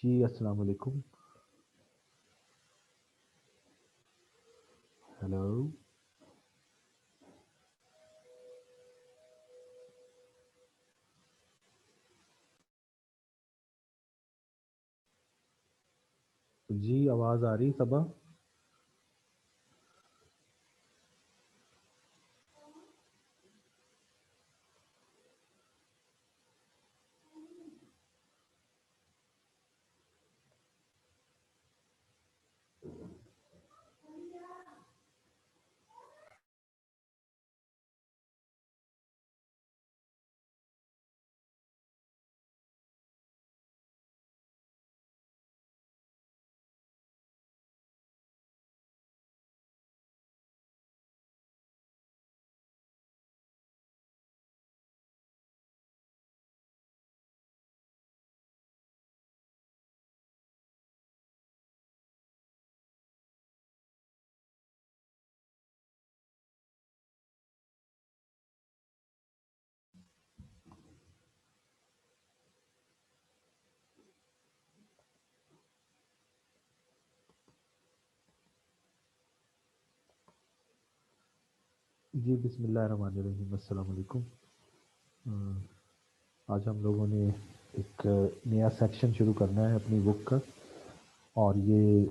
जी, अस्सलाम वालेकुम। हेलो। जी, आवाज़ आ रही सबा? जी, बिस्मिल्लाहिर्रहमानिर्रहीम, अस्सलाम वालेकुम। आज हम लोगों ने एक नया सेक्शन शुरू करना है अपनी बुक का। और ये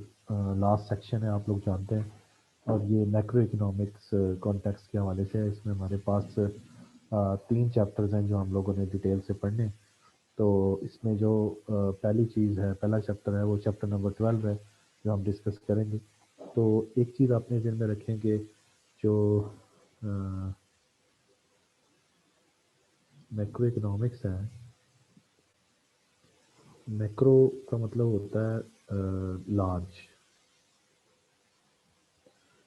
लास्ट सेक्शन है, आप लोग जानते हैं। और ये मैक्रो इकोनॉमिक्स कॉन्टेक्स्ट के हवाले से है। इसमें हमारे पास 3 चैप्टर्स हैं जो हम लोगों ने डिटेल से पढ़ने। तो इसमें जो पहली चीज़ है, पहला चैप्टर है, वो चैप्टर नंबर 12 है जो हम डिस्कस करेंगे। तो एक चीज़ आपने ज़हन में रखें कि जो मैक्रो इकोनॉमिक्स है, मैक्रो का मतलब होता है लार्ज।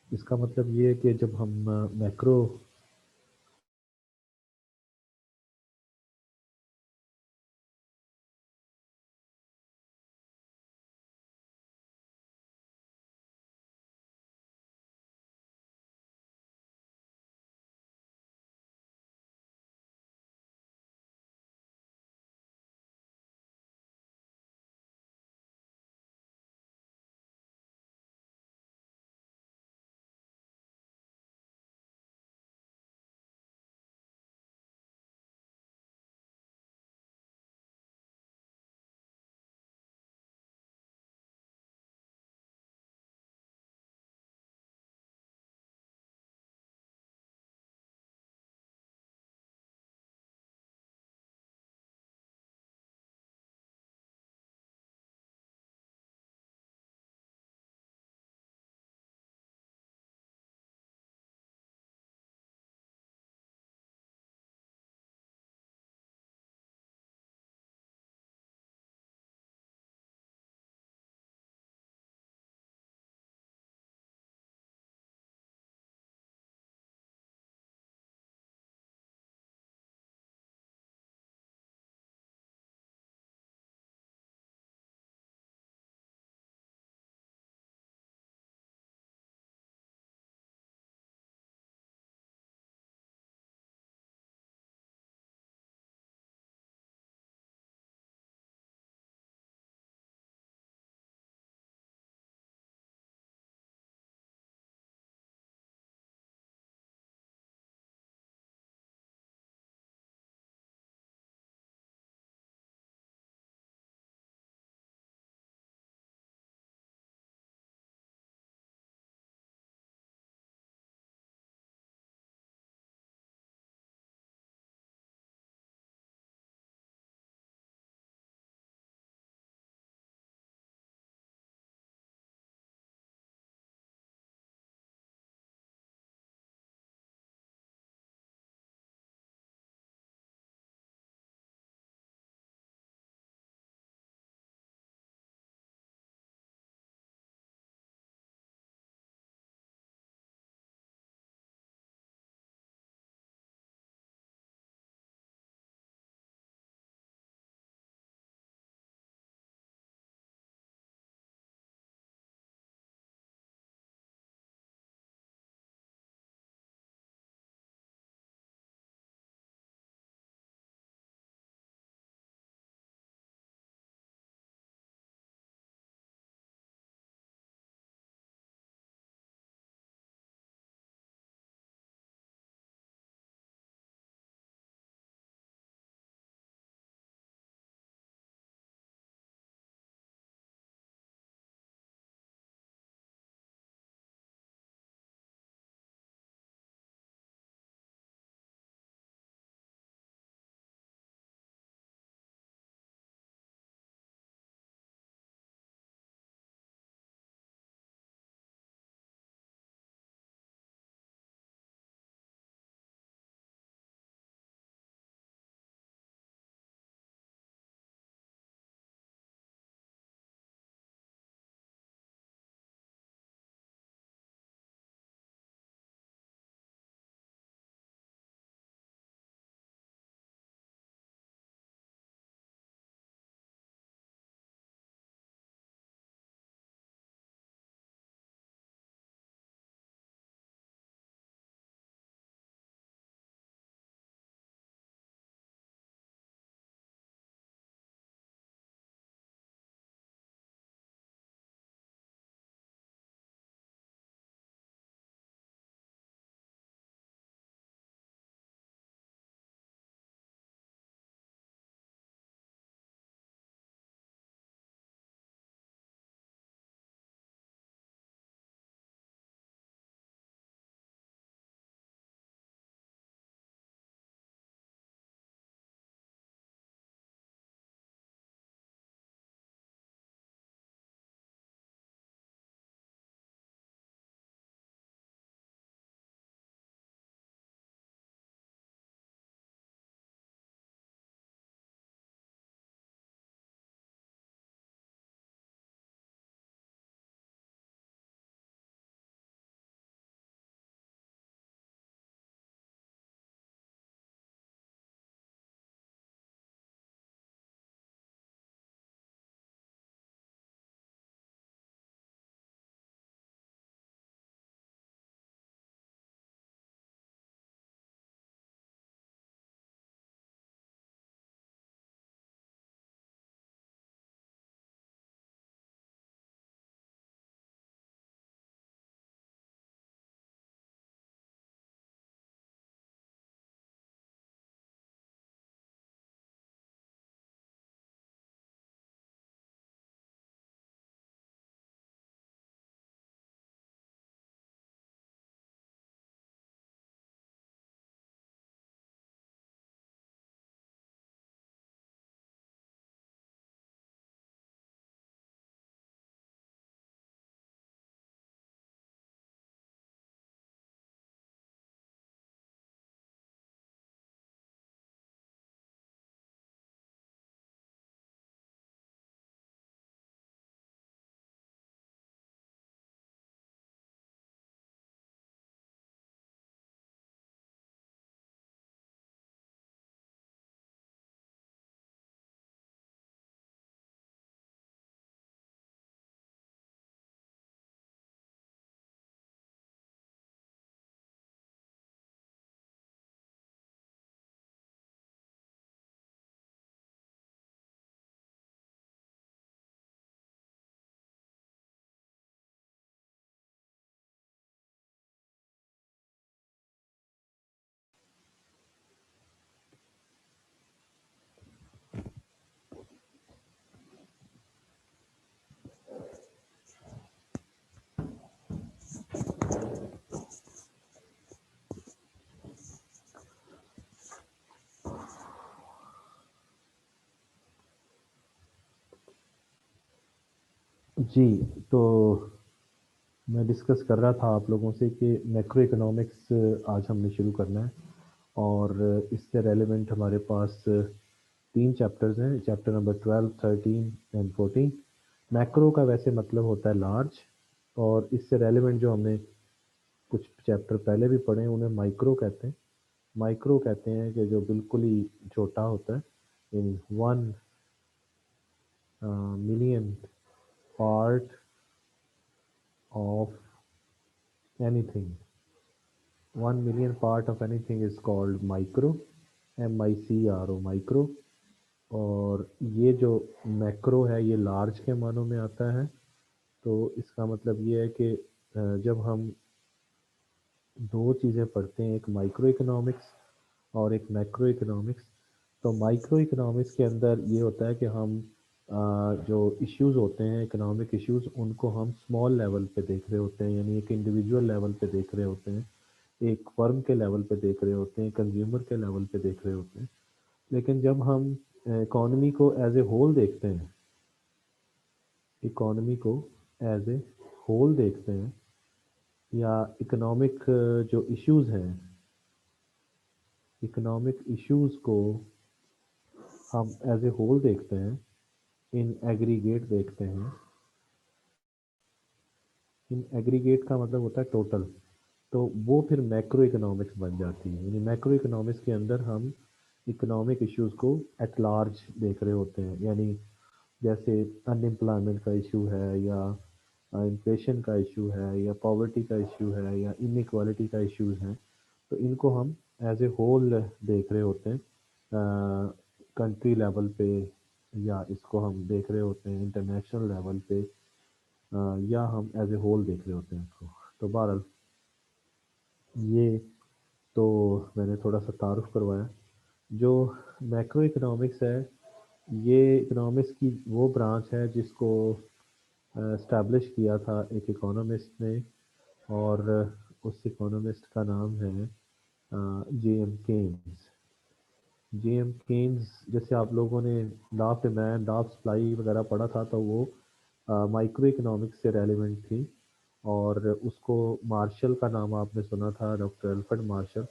इसका मतलब ये है कि जब हम मैक्रो जी, तो मैं डिस्कस कर रहा था आप लोगों से कि मैक्रो इकोनॉमिक्स आज हमने शुरू करना है और इससे रेलेवेंट हमारे पास तीन चैप्टर्स हैं, चैप्टर नंबर 12, 13 एंड 14। मैक्रो का वैसे मतलब होता है लार्ज, और इससे रेलेवेंट जो हमने कुछ चैप्टर पहले भी पढ़े हैं उन्हें माइक्रो कहते हैं। माइक्रो कहते हैं कि जो बिल्कुल ही छोटा होता है, इन 1 million part of anything. 1 million part of anything is called micro, MICRO, micro. और ये जो मैक्रो है ये लार्ज के मानों में आता है। तो इसका मतलब ये है कि जब हम दो चीज़ें पढ़ते हैं, एक माइक्रो इकोनॉमिक्स और एक मैक्रो इकोनॉमिक्स, तो माइक्रो इकोनॉमिक्स के अंदर ये होता है कि हम जो इश्यूज होते हैं, इकोनॉमिक इश्यूज, उनको हम स्मॉल लेवल पे देख रहे होते हैं, यानी एक इंडिविजुअल लेवल पे देख रहे होते हैं, एक फर्म के लेवल पे देख रहे होते हैं, कंज्यूमर के लेवल पे देख रहे होते हैं। लेकिन जब हम इकोनॉमी को एज ए होल देखते हैं, इकोनॉमी को एज ए होल देखते हैं, या इकोनॉमिक जो इश्यूज हैं, इकोनॉमिक इश्यूज को हम एज ए होल देखते हैं, इन एग्रीगेट देखते हैं। इन एग्रीगेट का मतलब होता है टोटल, तो वो फिर मैक्रो इकोनॉमिक्स बन जाती है। यानी मैक्रो इकोनॉमिक्स के अंदर हम इकोनॉमिक इश्यूज को एट लार्ज देख रहे होते हैं, यानी जैसे अनएम्प्लॉयमेंट का इशू है, या इन्फ्लेशन का इशू है, या पॉवर्टी का इशू है, या इनइक्वालिटी का इश्यूज हैं, तो इनको हम एज ए होल देख रहे होते हैं कंट्री लेवल पे, या इसको हम देख रहे होते हैं इंटरनेशनल लेवल पे, या हम एज ए होल देख रहे होते हैं इसको। तो बहरहाल ये तो मैंने थोड़ा सा तारुफ करवाया। जो मैक्रो इकोनॉमिक्स है, ये इकोनॉमिक्स की वो ब्रांच है जिसको इस्टेब्लिश किया था एक इकोनॉमिस्ट ने, और उस इकोनॉमिस्ट का नाम है JM केन्स। JM केन्स, जैसे आप लोगों ने law of demand, law of supply वगैरह पढ़ा था, तो वो माइक्रो इकोनॉमिक्स से रेलिवेंट थी। और उसको मार्शल का नाम आपने सुना था, डॉक्टर अल्फ्रेड मार्शल।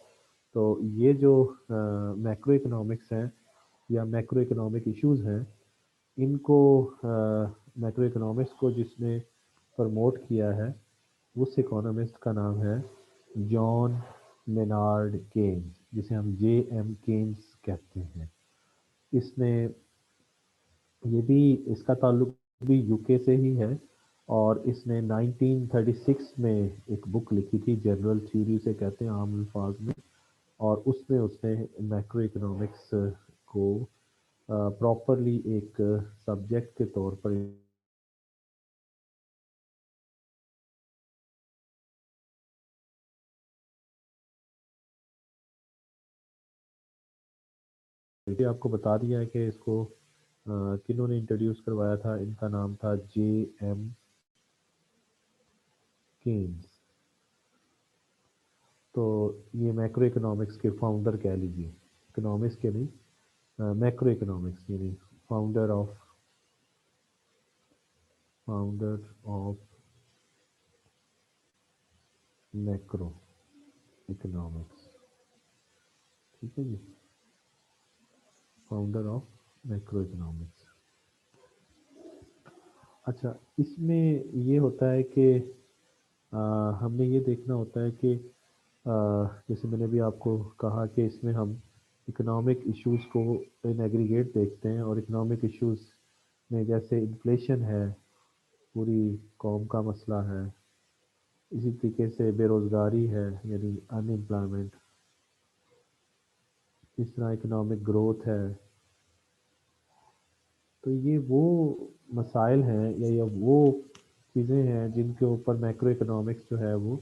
तो ये जो मैक्रो इकोनॉमिक्स हैं या मैक्रो इकोनॉमिक इश्यूज हैं, इनको मैक्रो इकोनॉमिक्स को जिसने प्रमोट किया है, उस इकोनॉमिस्ट का नाम है जॉन मेनार्ड केन्स, जिसे हम JM केन्स कहते हैं। इसने ये भी, इसका ताल्लुक भी यूके से ही है, और इसने 1936 में एक बुक लिखी थी, जनरल थ्योरी उसे कहते हैं आम अल्फाज में। और उसमें उसने मैक्रो इकोनॉमिक्स को प्रॉपरली एक सब्जेक्ट के तौर पर आपको बता दिया है कि इसको किन्होंने इंट्रोड्यूस करवाया था। इनका नाम था JM केन्स। तो ये मैक्रो इकोनॉमिक्स के फाउंडर कह लीजिए, इकोनॉमिक्स के नहीं, मैक्रो इकोनॉमिक्स, यानी फाउंडर ऑफ मैक्रो इकोनॉमिक्स। ठीक है जी, फाउंडर ऑफ मैक्रो इकोनॉमिक्स। अच्छा, इसमें ये होता है कि हमने ये देखना होता है कि जैसे मैंने भी आपको कहा कि इसमें हम इकोनॉमिक इश्यूज को इन एग्रीगेट देखते हैं, और इकोनॉमिक इश्यूज में जैसे इन्फ्लेशन है, पूरी कौम का मसला है। इसी तरीके से बेरोज़गारी है, यानी अनएम्प्लॉयमेंट। इस तरह इकोनॉमिक ग्रोथ है। तो ये वो मसाइल हैं, या ये वो चीज़ें हैं जिनके ऊपर मैक्रो इकोनॉमिक्स जो है वो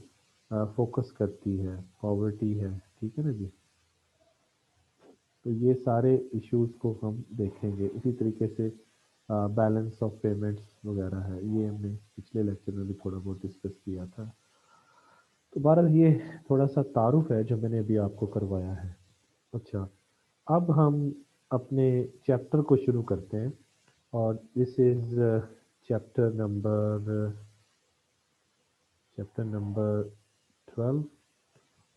फोकस करती है। पॉवर्टी है, ठीक है ना जी। तो ये सारे इश्यूज को हम देखेंगे। इसी तरीके से बैलेंस ऑफ पेमेंट्स वगैरह है, ये हमने पिछले लेक्चर में भी थोड़ा बहुत डिस्कस किया था। तो बहरहाल ये थोड़ा सा तारुफ है जो मैंने अभी आपको करवाया है। अच्छा, अब हम अपने चैप्टर को शुरू करते हैं, और दिस इज चैप्टर नंबर 12,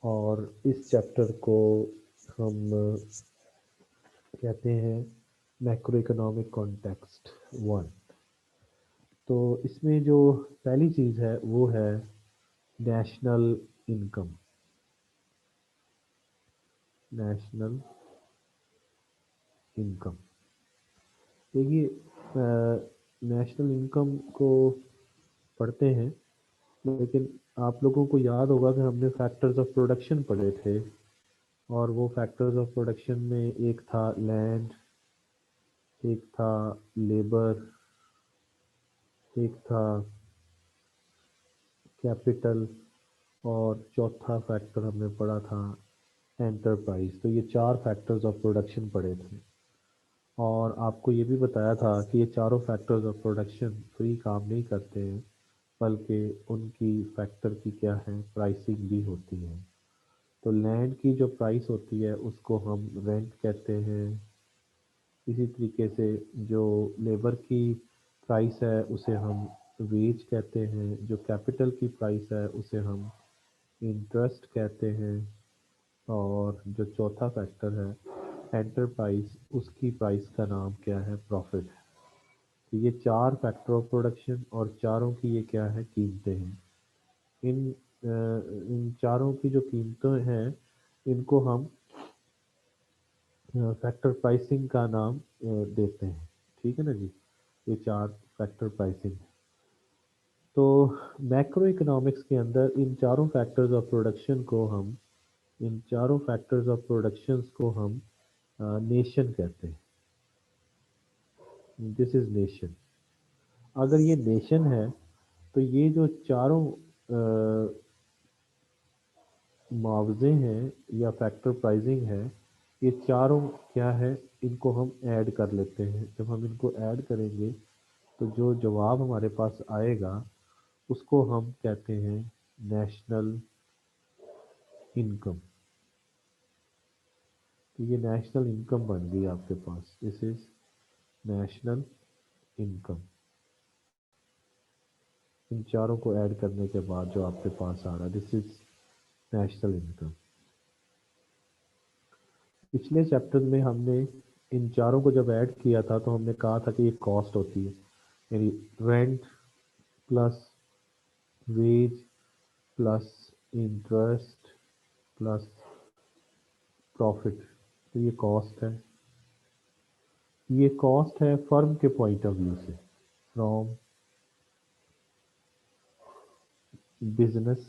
और इस चैप्टर को हम कहते हैं मैक्रो इकोनॉमिक कॉन्टेक्स्ट 1। तो इसमें जो पहली चीज़ है वो है नेशनल इनकम। नेशनल इनकम, देखिए नेशनल इनकम को पढ़ते हैं, लेकिन आप लोगों को याद होगा कि हमने फैक्टर्स ऑफ प्रोडक्शन पढ़े थे, और वो फैक्टर्स ऑफ प्रोडक्शन में एक था लैंड, एक था लेबर, एक था कैपिटल, और चौथा फैक्टर हमने पढ़ा था एंटरप्राइज। तो ये 4 फैक्टर्स ऑफ प्रोडक्शन पढ़े थे, और आपको ये भी बताया था कि ये चारों फैक्टर्स ऑफ प्रोडक्शन फ्री काम नहीं करते हैं, बल्कि उनकी फैक्टर की क्या है, प्राइसिंग भी होती है। तो लैंड की जो प्राइस होती है उसको हम रेंट कहते हैं। इसी तरीके से जो लेबर की प्राइस है उसे हम वेज कहते हैं। जो कैपिटल की प्राइस है उसे हम इंटरेस्ट कहते हैं। और जो चौथा फैक्टर है एंटरप्राइज, उसकी प्राइस का नाम क्या है, प्रॉफिट। तो ये 4 फैक्टर ऑफ प्रोडक्शन, और चारों की ये क्या है, कीमतें हैं। इन चारों की जो कीमतें हैं इनको हम फैक्टर प्राइसिंग का नाम देते हैं। ठीक है ना जी, ये 4 फैक्टर प्राइसिंग। तो मैक्रो इकोनॉमिक्स के अंदर इन चारों फैक्टर्स ऑफ प्रोडक्शंस को हम नेशन कहते हैं। This is nation. अगर ये नेशन है तो ये जो चारों मुआवजे हैं या फैक्टर प्राइसिंग है, ये चारों क्या है, इनको हम ऐड कर लेते हैं। जब हम इनको ऐड करेंगे तो जो जवाब हमारे पास आएगा उसको हम कहते हैं नेशनल इनकम। तो ये नेशनल इनकम बन गई आपके पास। This is national income. इन चारों को ऐड करने के बाद जो आपके पास आ रहा है, दिस इज नेशनल इनकम। पिछले चैप्टर में हमने इन चारों को जब ऐड किया था तो हमने कहा था कि ये कॉस्ट होती है, यानी rent plus wage plus interest plus profit. तो ये कॉस्ट है। ये कॉस्ट है फर्म के पॉइंट ऑफ व्यू से, फ्रॉम बिजनेस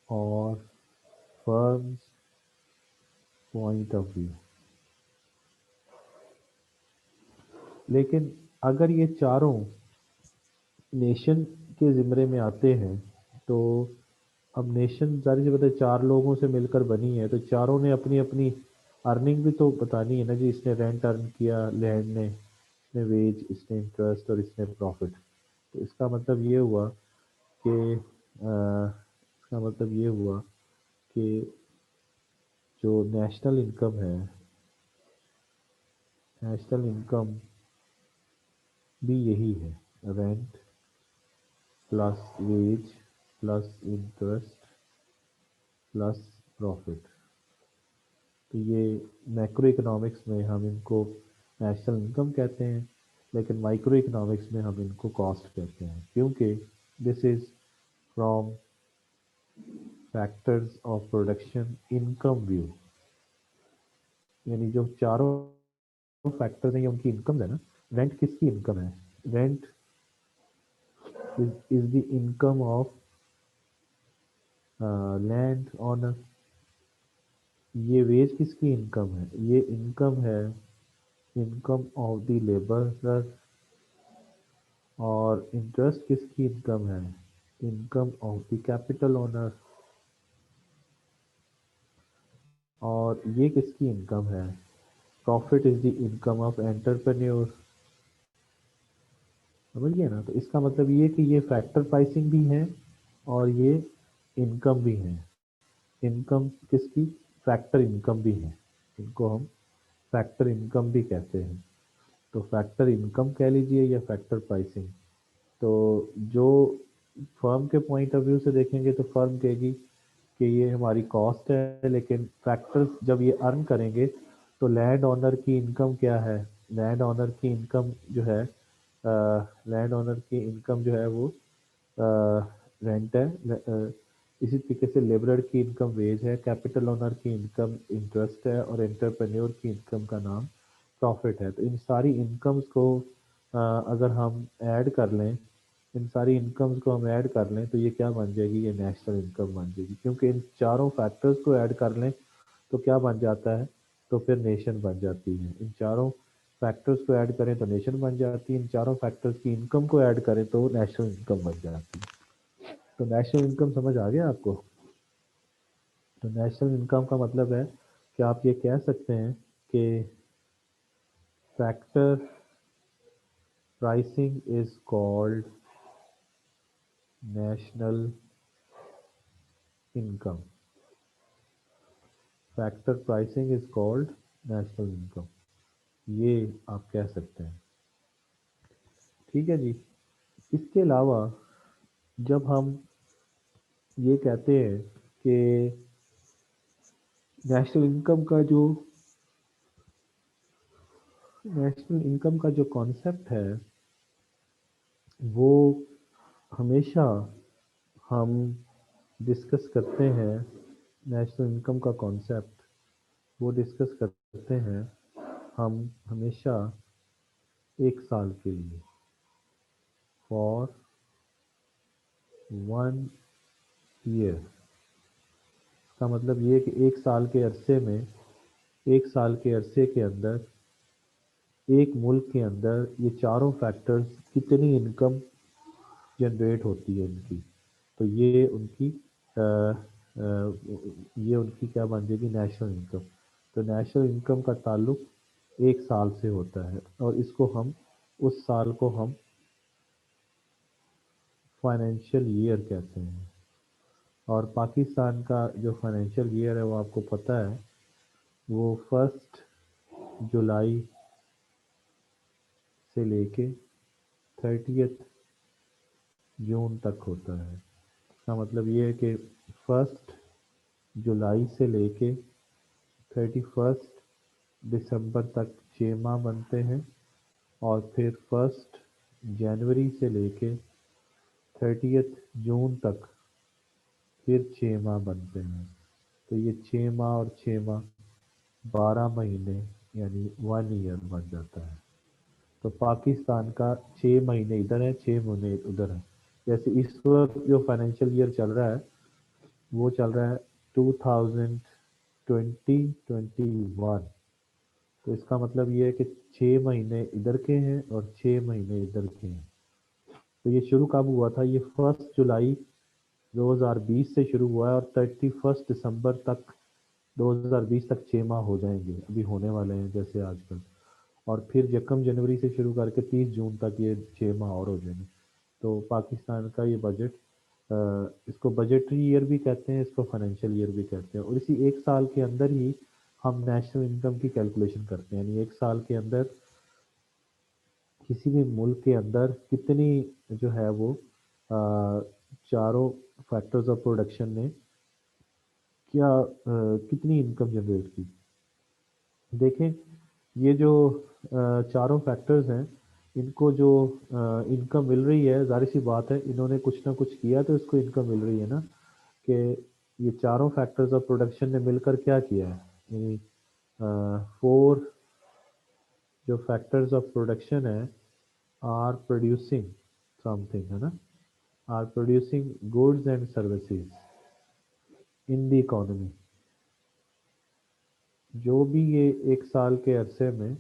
और फर्म्स पॉइंट ऑफ व्यू। लेकिन अगर ये चारों नेशन के ज़िम्मे में आते हैं तो अब नेशन जारी से पता है 4 लोगों से मिलकर बनी है, तो चारों ने अपनी अपनी अर्निंग भी तो बतानी है ना जी। इसने रेंट अर्न किया, लैंड ने, इसने वेज, इसने इंटरेस्ट, और इसने प्रॉफिट। तो इसका मतलब ये हुआ कि जो नेशनल इनकम है, नेशनल इनकम भी यही है, rent plus wage plus interest plus profit. तो ये मैक्रो इकोनॉमिक्स में हम इनको नेशनल इनकम कहते हैं, लेकिन माइक्रो इकोनॉमिक्स में हम इनको कॉस्ट कहते हैं, क्योंकि this is from factors of production income view. यानी जो चारों फैक्टर्स हैं ये उनकी इनकम है ना। रेंट किसकी इनकम है? Rent is the income of land owner. ये वेज किसकी इनकम है? ये इनकम है, इनकम ऑफ द लेबरर। और इंटरेस्ट किसकी इनकम है? Income of the capital owner. और ये किसकी इनकम है? Profit is the income of entrepreneur. समझ गए ना? तो इसका मतलब ये कि ये फैक्टर प्राइसिंग भी है और ये इनकम भी है। इनकम किसकी? फैक्टर इनकम भी है। इनको हम फैक्टर इनकम भी कहते हैं। तो फैक्टर इनकम कह लीजिए या फैक्टर प्राइसिंग। तो जो फर्म के पॉइंट ऑफ व्यू से देखेंगे तो फर्म कहेगी कि ये हमारी कॉस्ट है, लेकिन फैक्टर्स जब ये अर्न करेंगे तो लैंड ओनर की इनकम क्या है, लैंड ओनर की इनकम जो है, लैंड ओनर की इनकम जो है वो रेंट है, इसी तरीके से लेबरर की इनकम वेज है, कैपिटल ओनर की इनकम इंटरेस्ट है, और एंटरप्रेन्योर की इनकम का नाम प्रॉफिट है। तो इन सारी इनकम्स को अगर हम ऐड कर लें, इन सारी इनकम्स को हम ऐड कर लें तो ये क्या बन जाएगी, ये नेशनल इनकम बन जाएगी। क्योंकि इन चारों फैक्टर्स को ऐड कर लें तो क्या बन जाता है, तो फिर नेशन बन जाती है। इन चारों फैक्टर्स को ऐड करें तो नेशन बन जाती है, इन चारों फैक्टर्स की इनकम को ऐड करें तो नेशनल इनकम बन जाती है। तो नेशनल इनकम समझ आ गया आपको। तो नेशनल इनकम का मतलब है कि आप ये कह सकते हैं कि factor pricing is called national income, factor pricing is called national income, ये आप कह सकते हैं। ठीक है जी। इसके अलावा जब हम ये कहते हैं कि नेशनल इनकम का जो नेशनल इनकम का जो कॉन्सेप्ट है वो हमेशा हम डिस्कस करते हैं, नेशनल इनकम का कॉन्सेप्ट वो डिस्कस करते हैं हम हमेशा एक साल के लिए, फॉर 1 ईयर। इसका मतलब ये है कि एक साल के अरसे में, एक साल के अरसे के अंदर एक मुल्क के अंदर ये चारों फैक्टर्स कितनी इनकम जनरेट होती है इनकी, तो ये उनकी क्या बन जाएगी, नेशनल इनकम। तो नेशनल इनकम का ताल्लुक एक साल से होता है, और इसको हम, उस साल को हम फाइनेंशियल ईयर कहते हैं। और पाकिस्तान का जो फाइनेंशियल ईयर है वो आपको पता है, वो 1 जुलाई से लेके 30 जून तक होता है। इसका मतलब ये है कि 1 जुलाई से लेके 31 दिसंबर तक 6 माह बनते हैं, और फिर 1 जनवरी से लेके 30 जून तक फिर 6 माह बनते हैं। तो ये 6 माह और 6 माह 12 महीने, यानी 1 ईयर बन जाता है। तो पाकिस्तान का 6 महीने इधर है, 6 महीने उधर है। जैसे इस वक्त जो फाइनेंशियल ईयर चल रहा है वो चल रहा है 2020-21। तो इसका मतलब ये है कि 6 महीने इधर के हैं और 6 महीने इधर के हैं। तो ये शुरू कब हुआ था, ये 1 जुलाई 2020 से शुरू हुआ है, और 31 दिसंबर तक 2020 तक 6 माह हो जाएंगे, अभी होने वाले हैं जैसे आजकल। और फिर यकम जनवरी से शुरू करके 30 जून तक ये 6 माह और हो जाएंगे। तो पाकिस्तान का ये बजट, इसको बजटरी ईयर भी कहते हैं, इसको फाइनेंशियल ईयर भी कहते हैं। और इसी एक साल के अंदर ही हम नेशनल इनकम की कैलकुलेशन करते हैं, यानी एक साल के अंदर किसी भी मुल्क के अंदर कितनी जो है वो चारों फैक्टर्स ऑफ प्रोडक्शन ने कितनी इनकम जनरेट की। देखें, ये जो चारों फैक्टर्स हैं, इनको जो इनकम मिल रही है, जाहिर सी बात है इन्होंने कुछ ना कुछ किया तो इसको इनकम मिल रही है ना, कि ये चारों फैक्टर्स ऑफ प्रोडक्शन ने मिलकर क्या किया है, यानी 4 जो फैक्टर्स ऑफ प्रोडक्शन है आर प्रोड्यूसिंग समथिंग, है ना, are producing goods and services in the economy. जो भी ये एक साल के अरसे में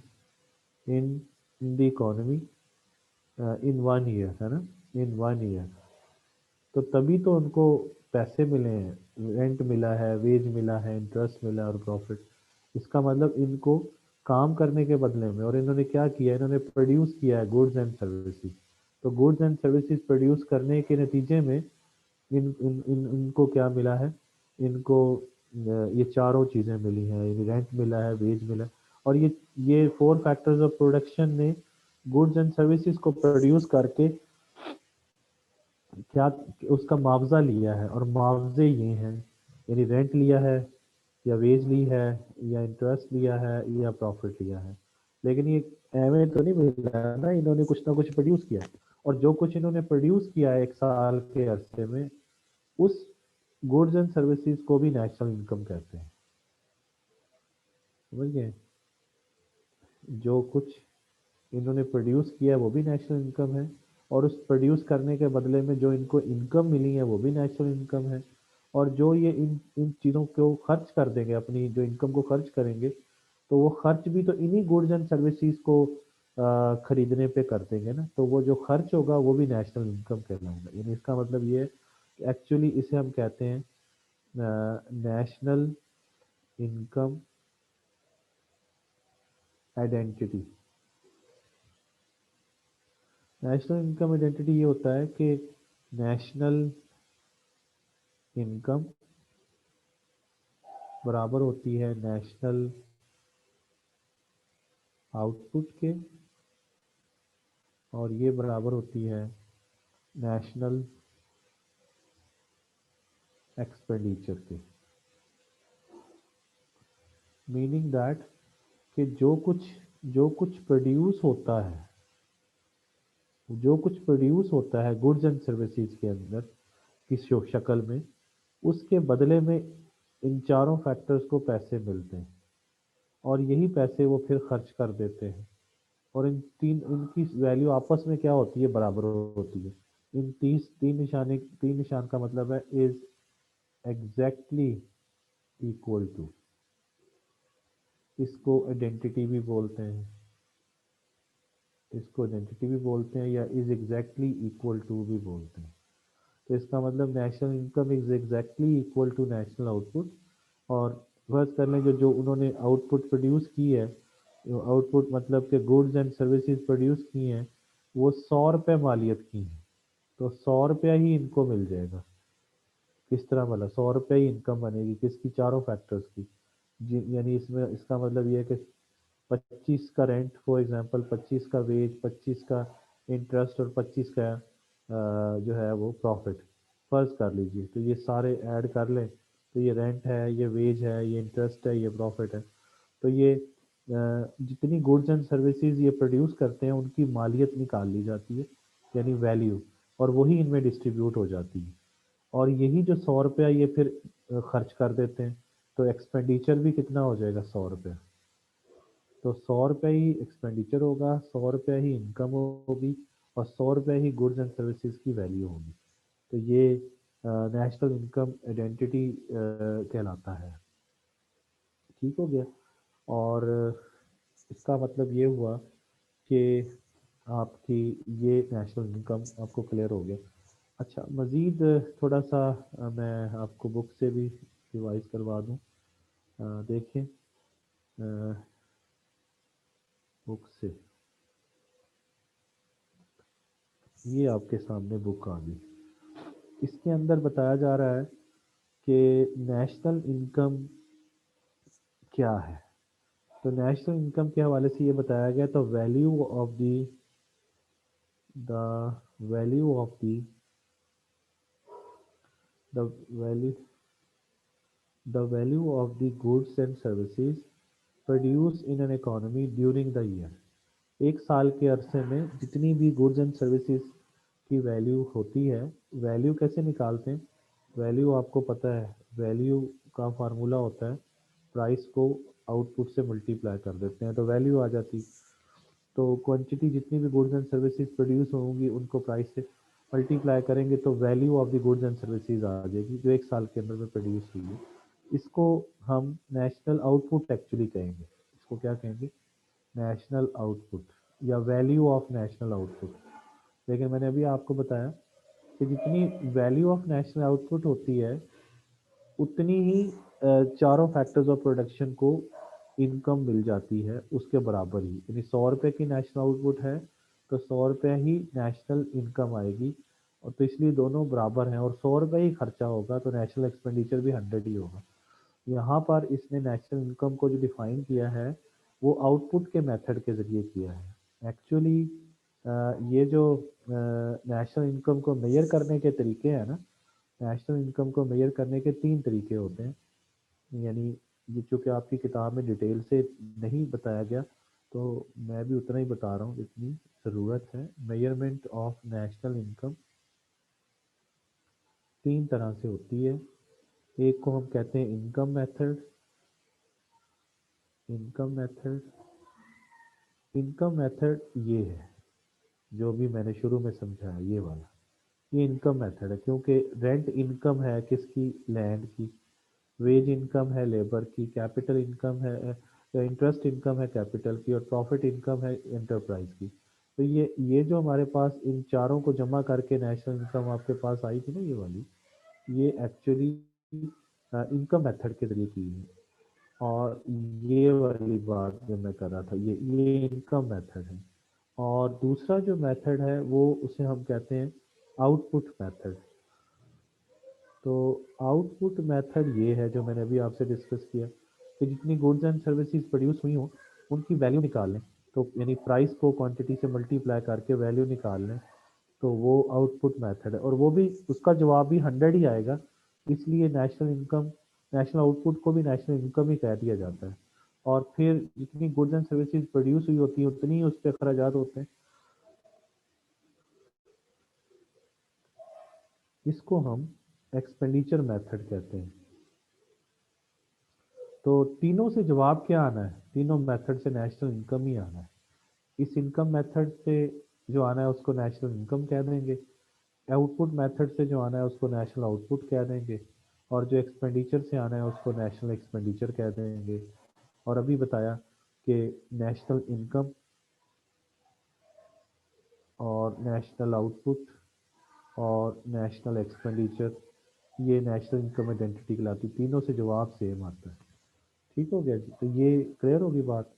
in in the economy, in 1 year, है ना, इन 1 ईयर, तो तभी तो उनको पैसे मिले हैं, रेंट मिला है, वेज मिला है, इंटरेस्ट मिला है और प्रॉफिट। इसका मतलब इनको काम करने के बदले में, और इन्होंने क्या किया, इन्होंने प्रोड्यूस किया है गुड्स एंड सर्विसेज। तो गुड्स एंड सर्विसेज प्रोड्यूस करने के नतीजे में इनको क्या मिला है, इनको ये चारों चीज़ें मिली हैं, रेंट मिला है, वेज मिला है। और ये 4 फैक्टर्स ऑफ प्रोडक्शन ने गुड्स एंड सर्विसेज को प्रोड्यूस करके क्या उसका मुआवजा लिया है, और मुआवजे ये हैं, यानी रेंट लिया है या वेज ली है या इंटरेस्ट लिया है या प्रॉफिट लिया है। लेकिन ये एवं तो नहीं मिला है ना, इन्होंने कुछ ना कुछ प्रोड्यूस किया है, और जो कुछ इन्होंने प्रोड्यूस किया है एक साल के अरसे में, उस गुड्स एंड सर्विसेज को भी नेशनल इनकम कहते हैं। समझ गए? जो कुछ इन्होंने प्रोड्यूस किया है वो भी नेशनल इनकम है, और उस प्रोड्यूस करने के बदले में जो इनको इनकम मिली है वो भी नेशनल इनकम है। और जो ये इन इन चीज़ों को खर्च कर देंगे, अपनी जो इनकम को खर्च करेंगे, तो वो खर्च भी तो इन्हीं गुड्स एंड सर्विसेज को खरीदने पे कर देंगे ना, तो वो जो खर्च होगा वो भी नेशनल इनकम कहलाएगा। यानी इसका मतलब ये है कि एक्चुअली इसे हम कहते हैं national income identity. National income identity ये होता है कि नेशनल इनकम बराबर होती है नेशनल आउटपुट के, और ये बराबर होती है नेशनल एक्सपेंडिचर के। मीनिंग दैट कि जो कुछ प्रोड्यूस होता है, जो कुछ प्रोड्यूस होता है गुड्स एंड सर्विसेज के अंदर किसी शक्ल में, उसके बदले में इन चारों फैक्टर्स को पैसे मिलते हैं, और यही पैसे वो फिर खर्च कर देते हैं। और इनकी वैल्यू आपस में क्या होती है? बराबर होती है। इन तीन निशान का मतलब है इज एग्जैक्टली इक्वल टू। इसको आइडेंटिटी भी बोलते हैं, या इज एग्जैक्टली इक्वल टू भी बोलते हैं। तो इसका मतलब national income is exactly equal to national output. और फर्ज कर लें जो जो उन्होंने आउटपुट प्रोड्यूस की है, आउटपुट मतलब कि गुड्स एंड सर्विसेज प्रोड्यूस की हैं, वो 100 रुपये मालियत की हैं, तो 100 रुपया ही इनको मिल जाएगा। किस तरह? मतलब 100 रुपये ही इनकम बनेगी किसकी? चारों फैक्टर्स की। यानी इसमें इसका मतलब ये है कि 25 का रेंट फॉर एग्जांपल, 25 का वेज, 25 का इंटरेस्ट, और 25 का जो है वो प्रॉफिट फर्ज कर लीजिए। तो ये सारे ऐड कर लें, तो ये रेंट है, ये वेज है, ये इंटरेस्ट है, ये प्रॉफिट है। तो ये जितनी गुड्स एंड सर्विसेज ये प्रोड्यूस करते हैं उनकी मालियत निकाल ली जाती है, यानी वैल्यू, और वही इनमें डिस्ट्रीब्यूट हो जाती है। और यही जो 100 रुपया ये फिर खर्च कर देते हैं, तो एक्सपेंडिचर भी कितना हो जाएगा? 100 रुपया। तो 100 रुपये ही एक्सपेंडिचर होगा, 100 रुपया ही इनकम होगी, और 100 रुपये ही गुड्स एंड सर्विसेज की वैल्यू होगी। तो ये नेशनल इनकम आइडेंटिटी कहलाता है। ठीक हो गया? और इसका मतलब ये हुआ कि आपकी ये नेशनल इनकम आपको क्लियर हो गया। अच्छा, मज़ीद थोड़ा सा मैं आपको बुक से भी रिवाइज करवा दूँ। देखें बुक से, ये आपके सामने बुक आ गई। इसके अंदर बताया जा रहा है कि नेशनल इनकम क्या है। तो नेशनल इनकम के हवाले से ये बताया गया, तो the the value the value of the goods and services produce in an economy during the year. एक साल के अरसे में जितनी भी गुड्स एंड सर्विसेज की वैल्यू होती है, वैल्यू कैसे निकालते हैं? वैल्यू आपको पता है, वैल्यू का फार्मूला होता है प्राइस को आउटपुट से मल्टीप्लाई कर देते हैं तो वैल्यू आ जाती। तो क्वांटिटी जितनी भी गुड्स एंड सर्विसेज प्रोड्यूस होंगी उनको प्राइस से मल्टीप्लाई करेंगे तो value of the goods and services आ जाएगी जो एक साल के अंदर में प्रोड्यूस हुई है। इसको हम नेशनल आउटपुट एक्चुअली कहेंगे। इसको क्या कहेंगे? नेशनल आउटपुट, या वैल्यू ऑफ नेशनल आउटपुट। लेकिन मैंने अभी आपको बताया कि जितनी वैल्यू ऑफ नेशनल आउटपुट होती है उतनी ही चारों फैक्टर्स ऑफ प्रोडक्शन को इनकम मिल जाती है उसके बराबर ही। यानी 100 रुपये की नेशनल आउटपुट है तो 100 रुपये ही नेशनल इनकम आएगी, और तो इसलिए दोनों बराबर हैं, और 100 रुपये ही खर्चा होगा तो नेशनल एक्सपेंडिचर भी 100 ही होगा। यहाँ पर इसने नेशनल इनकम को जो डिफाइन किया है वो आउटपुट के मेथड के ज़रिए किया है। एक्चुअली ये जो नेशनल इनकम को मेजर करने के तरीके हैं ना, नेशनल इनकम को मेजर करने के 3 तरीके होते हैं। यानी ये चूँकि आपकी किताब में डिटेल से नहीं बताया गया, तो मैं भी उतना ही बता रहा हूँ जितनी ज़रूरत है। मेजरमेंट ऑफ नेशनल इनकम 3 तरह से होती है। एक को हम कहते हैं income method. Income method income method ये है, जो भी मैंने शुरू में समझाया ये वाला, ये इनकम मेथड है। क्योंकि रेंट इनकम है किसकी? लैंड की। वेज इनकम है लेबर की। कैपिटल इनकम है, इंटरेस्ट इनकम है कैपिटल की। और प्रॉफिट इनकम है एंटरप्राइज की। तो ये जो हमारे पास इन चारों को जमा करके नेशनल इनकम आपके पास आई थी ना, ये वाली, ये एक्चुअली इनकम मेथड के जरिए की है। और ये वाली बात जो मैं कर रहा था, ये इनकम मेथड है। और दूसरा जो मेथड है वो उसे हम कहते हैं आउटपुट मेथड। तो आउटपुट मेथड ये है जो मैंने अभी आपसे डिस्कस किया, कि जितनी गुड्स एंड सर्विसेज प्रोड्यूस हुई हों उनकी वैल्यू निकाल लें। तो यानी प्राइस को क्वांटिटी से मल्टीप्लाई करके वैल्यू निकाल लें, तो वो आउटपुट मेथड है। और वो भी उसका जवाब भी 100 ही आएगा। इसलिए नेशनल इनकम, नेशनल आउटपुट को भी नेशनल इनकम ही कह दिया जाता है। और फिर जितनी गुड्स एंड सर्विसेज प्रोड्यूस हुई होती है उतनी ही उस पर अखराजात होते हैं। इसको हम एक्सपेंडिचर मेथड कहते हैं। तो तीनों से जवाब क्या आना है? तीनों मेथड से नेशनल इनकम ही आना है। इस इनकम मेथड से जो आना है उसको नेशनल इनकम कह देंगे। आउटपुट मेथड से जो आना है उसको नेशनल आउटपुट कह देंगे। और जो एक्सपेंडिचर से आना है उसको नेशनल एक्सपेंडिचर कह देंगे। और अभी बताया कि नेशनल इनकम और नेशनल आउटपुट और नेशनल एक्सपेंडिचर, ये नेशनल इनकम आइडेंटिटी कहलाती। तीनों से जवाब सेम आता है। ठीक हो गया जी? तो ये क्लियर होगी बात।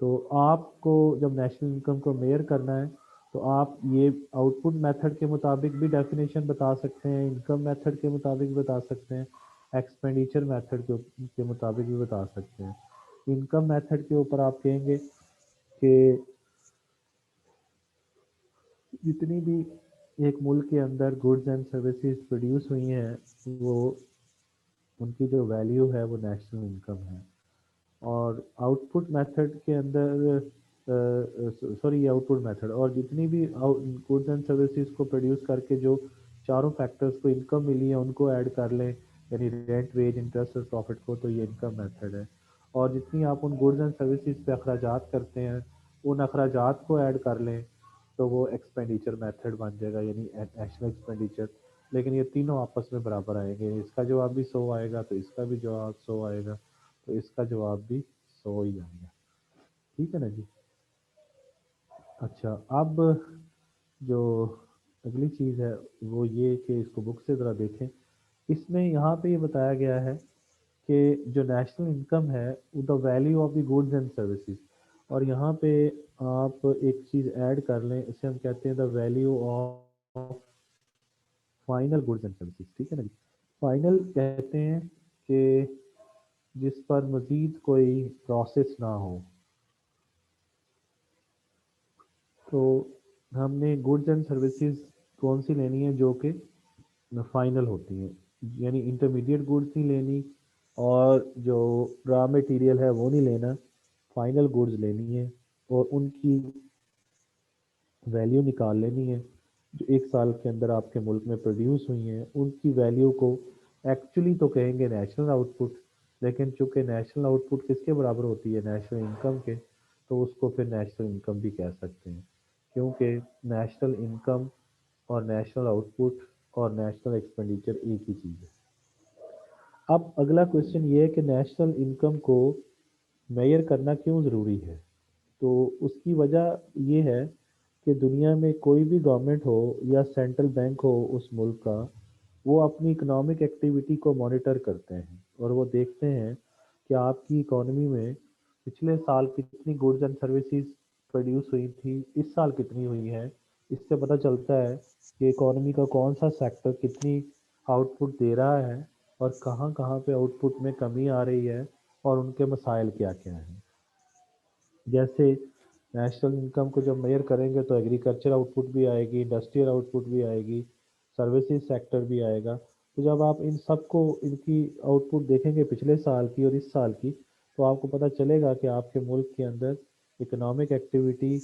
तो आपको जब नेशनल इनकम को मेयर करना है, तो आप ये आउटपुट मेथड के मुताबिक भी डेफिनेशन बता सकते हैं, इनकम मेथड के मुताबिक बता सकते हैं, एक्सपेंडिचर मेथड के मुताबिक भी बता सकते हैं। इनकम मेथड के ऊपर आप कहेंगे कि जितनी भी एक मुल्क के अंदर गुड्स एंड सर्विसेज प्रोड्यूस हुई हैं, वो उनकी जो वैल्यू है वो नेशनल इनकम है। और आउटपुट मेथड के अंदर, सॉरी, ये आउटपुट मेथड, और जितनी भी गुड्स एंड सर्विसेज को प्रोड्यूस करके जो चारों फैक्टर्स को इनकम मिली है उनको ऐड कर लें, यानी रेंट, वेज, इंटरेस्ट और प्रॉफिट को, तो ये इनकम मेथड है। और जितनी आप उन गुड्स एंड सर्विसेज पे अखराजात करते हैं उन अखराजात को ऐड कर लें, तो वो एक्सपेंडिचर मेथड बन जाएगा, यानी नेशनल एक्सपेंडिचर। लेकिन ये तीनों आपस में बराबर आएंगे। इसका जवाब भी 100 आएगा तो इसका भी जवाब 100 आएगा, तो इसका जवाब भी 100 ही आएगा। ठीक है ना जी? अच्छा, अब जो अगली चीज़ है वो ये कि इसको बुक से ज़रा देखें। इसमें यहाँ पे ये बताया गया है कि जो नेशनल इनकम है the value of the goods and services. और यहाँ पे आप एक चीज़ ऐड कर लें, इसे हम कहते हैं the value of final goods and services. ठीक है ना जी? फाइनल कहते हैं कि जिस पर मज़ीद कोई प्रोसेस ना हो। तो हमने गुड्स एंड सर्विसेज कौन सी लेनी है? जो कि फाइनल होती हैं, यानी इंटरमीडिएट गुड्स नहीं लेनी और जो रॉ मटेरियल है वो नहीं लेना, फाइनल गुड्स लेनी है। और उनकी वैल्यू निकाल लेनी है जो एक साल के अंदर आपके मुल्क में प्रोड्यूस हुई हैं। उनकी वैल्यू को एक्चुअली तो कहेंगे नेशनल आउटपुट, लेकिन चूंकि नेशनल आउटपुट किसके बराबर होती है? नेशनल इनकम के, तो उसको फिर नेशनल इनकम भी कह सकते हैं। क्योंकि नेशनल इनकम और नेशनल आउटपुट और नेशनल एक्सपेंडिचर एक ही चीज़ है। अब अगला क्वेश्चन ये है कि नेशनल इनकम को मेजर करना क्यों ज़रूरी है? तो उसकी वजह ये है कि दुनिया में कोई भी गवर्नमेंट हो या सेंट्रल बैंक हो उस मुल्क का, वो अपनी इकोनॉमिक एक्टिविटी को मॉनिटर करते हैं और वो देखते हैं कि आपकी इकोनॉमी में पिछले साल कितनी गुड्स एंड सर्विसेज प्रोड्यूस हुई थी, इस साल कितनी हुई है। इससे पता चलता है कि इकोनॉमी का कौन सा सेक्टर कितनी आउटपुट दे रहा है और कहाँ कहाँ पे आउटपुट में कमी आ रही है और उनके मसाइल क्या क्या हैं। जैसे नेशनल इनकम को जब मेजर करेंगे तो एग्रीकल्चर आउटपुट भी आएगी, इंडस्ट्रियल आउटपुट भी आएगी, सर्विसेज सेक्टर भी आएगा। तो जब आप इन सबको इनकी आउटपुट देखेंगे पिछले साल की और इस साल की, तो आपको पता चलेगा कि आपके मुल्क के अंदर इकोनॉमिक एक्टिविटी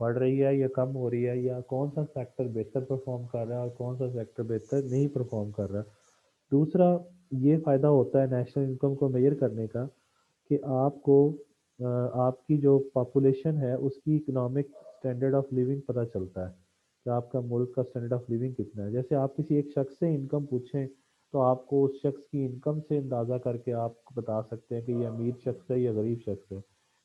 बढ़ रही है या कम हो रही है, या कौन सा सेक्टर बेहतर परफॉर्म कर रहा है और कौन सा सेक्टर बेहतर नहीं परफॉर्म कर रहा। दूसरा ये फ़ायदा होता है नेशनल इनकम को मेजर करने का कि आपको आपकी जो पॉपुलेशन है उसकी इकोनॉमिक स्टैंडर्ड ऑफ लिविंग पता चलता है कि आपका मुल्क का स्टैंडर्ड ऑफ लिविंग कितना है। जैसे आप किसी एक शख्स से इनकम पूछें तो आपको उस शख्स की इनकम से अंदाज़ा करके आप बता सकते हैं कि ये अमीर शख्स है या गरीब शख्स है।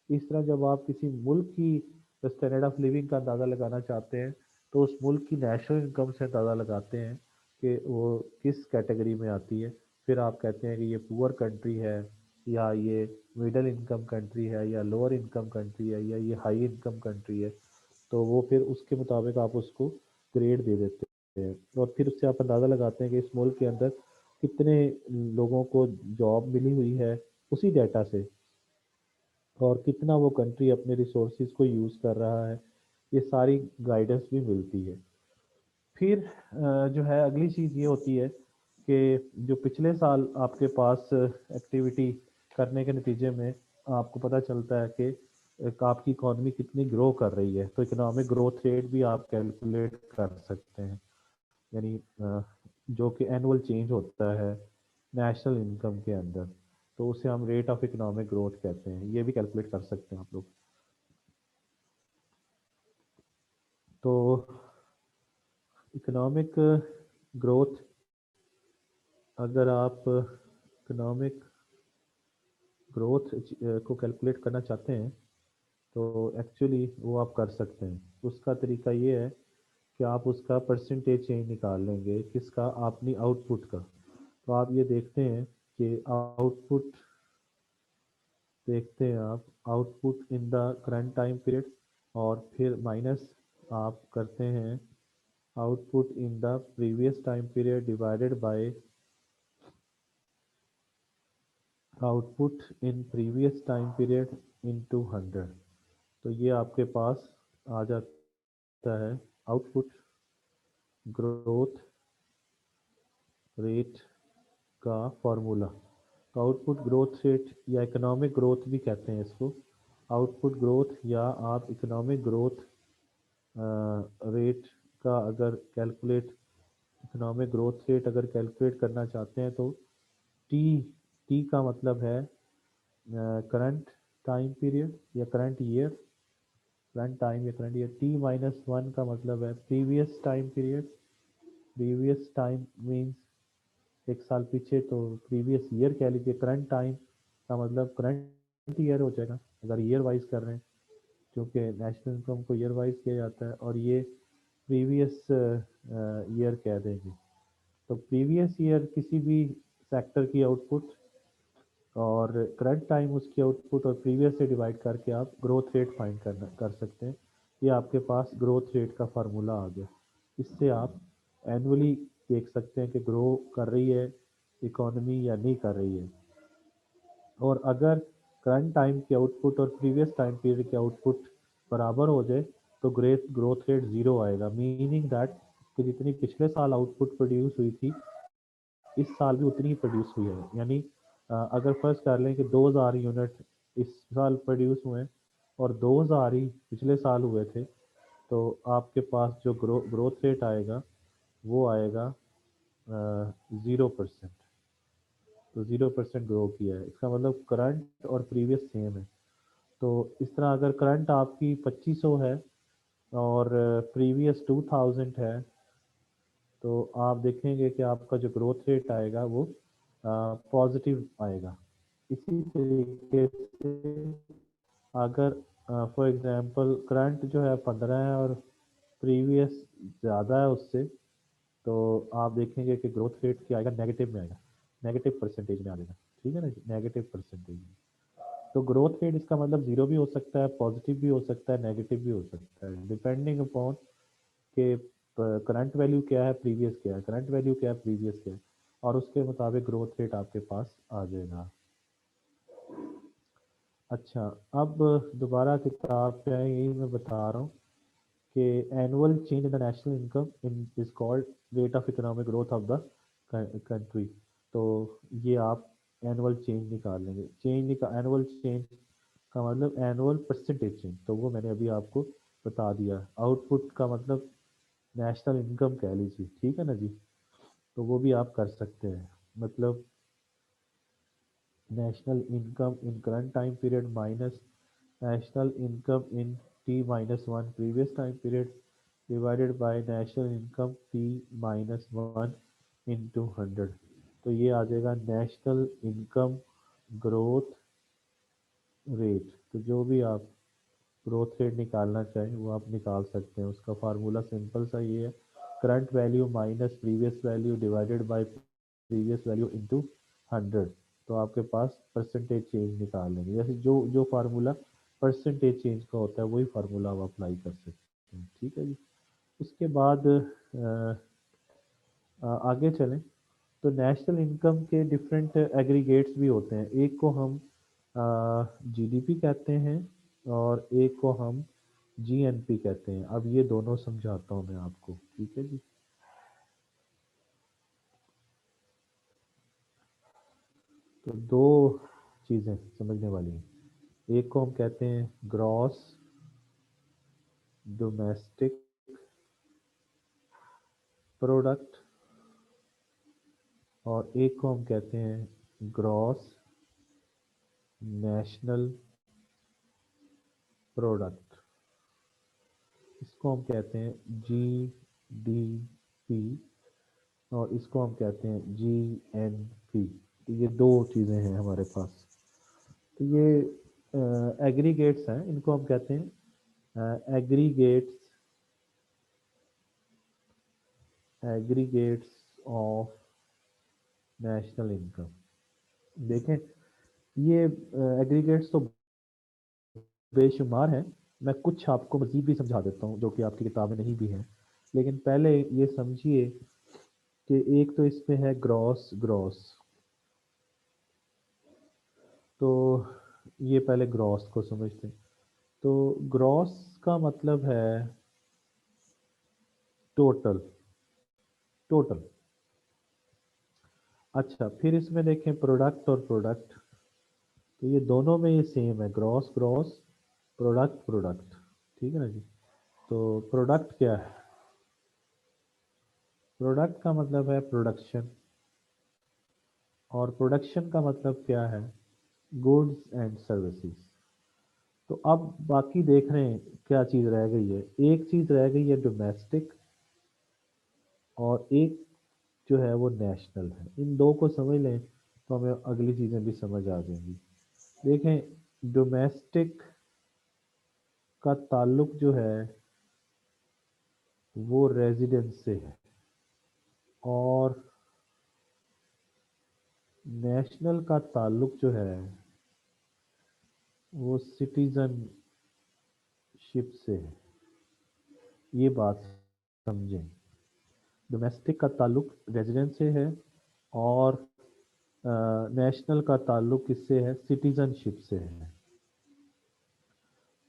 इस तरह जब आप किसी मुल्क की स्टैंडर्ड ऑफ लिविंग का अंदाज़ा लगाना चाहते हैं तो उस मुल्क की नेशनल इनकम से अंदाज़ा लगाते हैं कि वो किस कैटेगरी में आती है। फिर आप कहते हैं कि ये पुअर कंट्री है, या ये मिडिल इनकम कंट्री है, या लोअर इनकम कंट्री है, या ये हाई इनकम कंट्री है। तो वो फिर उसके मुताबिक आप उसको ग्रेड दे देते हैं और फिर उससे आप अंदाज़ा लगाते हैं कि इस मुल्क के अंदर कितने लोगों को जॉब मिली हुई है उसी डाटा से, और कितना वो कंट्री अपने रिसोर्सेज को यूज़ कर रहा है। ये सारी गाइडेंस भी मिलती है। फिर जो है अगली चीज़ ये होती है कि जो पिछले साल आपके पास एक्टिविटी करने के नतीजे में आपको पता चलता है कि आपकी इकॉनमी कितनी ग्रो कर रही है, तो इकोनॉमिक ग्रोथ रेट भी आप कैलकुलेट कर सकते हैं। यानी जो कि एनुअल चेंज होता है नेशनल इनकम के अंदर, तो उसे हम रेट ऑफ इकोनॉमिक ग्रोथ कहते हैं। ये भी कैलकुलेट कर सकते हैं आप लोग। तो इकोनॉमिक ग्रोथ, अगर आप इकोनॉमिक ग्रोथ को कैलकुलेट करना चाहते हैं तो एक्चुअली वो आप कर सकते हैं। उसका तरीका ये है कि आप उसका परसेंटेज चेंज निकाल लेंगे किसका, अपनी आउटपुट का। तो आप ये देखते हैं कि आउटपुट, देखते हैं आप output in the current time period, और फिर माइनस आप करते हैं output in the previous time period divided by output in previous time period into 100। तो ये आपके पास आ जाता है आउटपुट ग्रोथ रेट का फॉर्मूला। तो आउटपुट ग्रोथ रेट या इकोनॉमिक ग्रोथ भी कहते हैं इसको। आउटपुट ग्रोथ या आप इकोनॉमिक ग्रोथ रेट का अगर कैलकुलेट, इकोनॉमिक ग्रोथ रेट अगर कैलकुलेट करना चाहते हैं तो टी, टी का मतलब है करंट टाइम पीरियड या करंट ईयर, करंट टाइम या current year. T minus one का मतलब है previous time period. Previous time means एक साल पीछे, तो प्रीवियस ईयर कह लीजिए। करंट टाइम का मतलब करंट ईयर हो जाएगा अगर ईयर वाइज कर रहे हैं, क्योंकि नेशनल इनकम को ईयर वाइज किया जाता है। और ये प्रीवियस ईयर कह देंगे। तो प्रीवियस ईयर किसी भी सेक्टर की आउटपुट और करंट टाइम उसकी आउटपुट और प्रीवियस से डिवाइड करके आप ग्रोथ रेट फाइंड करना कर सकते हैं। ये आपके पास ग्रोथ रेट का फार्मूला आ गया। इससे आप एनुअली देख सकते हैं कि ग्रो कर रही है इकोनॉमी या नहीं कर रही है। और अगर करंट टाइम की आउटपुट और प्रीवियस टाइम पीरियड की आउटपुट बराबर हो जाए तो ग्रोथ रेट ज़ीरो आएगा। मीनिंग दैट कि जितनी पिछले साल आउटपुट प्रोड्यूस हुई थी इस साल भी उतनी ही प्रोड्यूस हुई है। यानी अगर फर्स्ट कर लें कि 2000 यूनिट इस साल प्रोड्यूस हुए हैं और 2000 ही पिछले साल हुए थे, तो आपके पास जो ग्रोथ रेट आएगा वो आएगा 0%। तो 0% ग्रो किया है, इसका मतलब करंट और प्रीवियस सेम है। तो इस तरह अगर करंट आपकी 2500 है और प्रीवियस 2000 है, तो आप देखेंगे कि आपका जो ग्रोथ रेट आएगा वो पॉजिटिव आएगा। इसी तरीके से अगर फॉर एग्जांपल करंट जो है 15 है और प्रीवियस ज़्यादा है उससे, तो आप देखेंगे कि ग्रोथ रेट क्या आएगा, नेगेटिव में आएगा, नेगेटिव परसेंटेज में आ जाएगा। ठीक है ना जी, नेगेटिव परसेंटेज में। तो ग्रोथ रेट इसका मतलब जीरो भी हो सकता है, पॉजिटिव भी हो सकता है, नेगेटिव भी हो सकता है, डिपेंडिंग अपॉन के करंट वैल्यू क्या है, प्रीवियस क्या है, करंट वैल्यू क्या है, प्रीवियस क्या है, और उसके मुताबिक ग्रोथ रेट आपके पास आ जाएगा। अच्छा, अब दोबारा किताब पे आए, यही मैं बता रहा हूँ कि annual change in the national income in is called rate of economic growth of the country. तो ये आप एनुअल चेंज निकाल लेंगे। एनुअल चेंज का मतलब एनुअल परसेंटेज चेंज, तो वो मैंने अभी आपको बता दिया। आउटपुट का मतलब नेशनल इनकम कह लीजिए, ठीक है ना जी। तो वो भी आप कर सकते हैं, मतलब national income in current time period minus national income in t minus 1 previous time period divided by national income t minus 1 into 100। तो ये आ जाएगा नेशनल इनकम ग्रोथ रेट। तो जो भी आप ग्रोथ रेट निकालना चाहें वो आप निकाल सकते हैं। उसका फार्मूला सिंपल सा ये है, current value minus previous value divided by previous value into 100। तो आपके पास परसेंटेज चेंज निकाल लेंगे। जैसे जो जो फार्मूला परसेंटेज चेंज का होता है वही फार्मूला आप अप्लाई कर सकते हैं, ठीक है जी। उसके बाद आगे चलें तो नेशनल इनकम के डिफरेंट एग्रीगेट्स भी होते हैं। एक को हम जीडीपी कहते हैं और एक को हम जीएनपी कहते हैं। अब ये दोनों समझाता हूँ मैं आपको, ठीक है जी। तो दो चीज़ें समझने वाली हैं। एक को हम कहते हैं ग्रॉस डोमेस्टिक प्रोडक्ट और एक को हम कहते हैं ग्रॉस नेशनल प्रोडक्ट। इसको हम कहते हैं जीडीपी और इसको हम कहते हैं जीएनपी। तो ये दो चीज़ें हैं हमारे पास। तो ये एग्रीगेट्स हैं, इनको हम कहते हैं एग्रीगेट्स ऑफ नेशनल इनकम। देखें, ये एग्रीगेट्स तो बेशुमार हैं। मैं कुछ आपको मजीद भी समझा देता हूँ जो कि आपकी किताब में नहीं भी है। लेकिन पहले ये समझिए कि एक तो इसमें है ग्रॉस ग्रॉस। तो ये पहले ग्रॉस को समझते हैं। तो ग्रॉस का मतलब है टोटल, टोटल। अच्छा, फिर इसमें देखें प्रोडक्ट और प्रोडक्ट। तो ये दोनों में ये सेम है, ग्रॉस ग्रॉस, प्रोडक्ट प्रोडक्ट, ठीक है ना जी। तो प्रोडक्ट क्या है? प्रोडक्ट का मतलब है प्रोडक्शन, और प्रोडक्शन का मतलब क्या है? Goods and services. तो अब बाकी देख रहे हैं क्या चीज़ रह गई है। एक चीज़ रह गई है डोमेस्टिक और एक जो है वो नेशनल है। इन दो को समझ लें तो हमें अगली चीज़ें भी समझ आ जाएंगी। देखें, डोमेस्टिक का ताल्लुक जो है वो रेजिडेंस से है और नेशनल का ताल्लुक जो है वो सिटीजनशिप से है। ये बात समझें, डोमेस्टिक का ताल्लुक रेजिडेंस से है और नेशनल का ताल्लुक किससे है? सिटीजनशिप से है।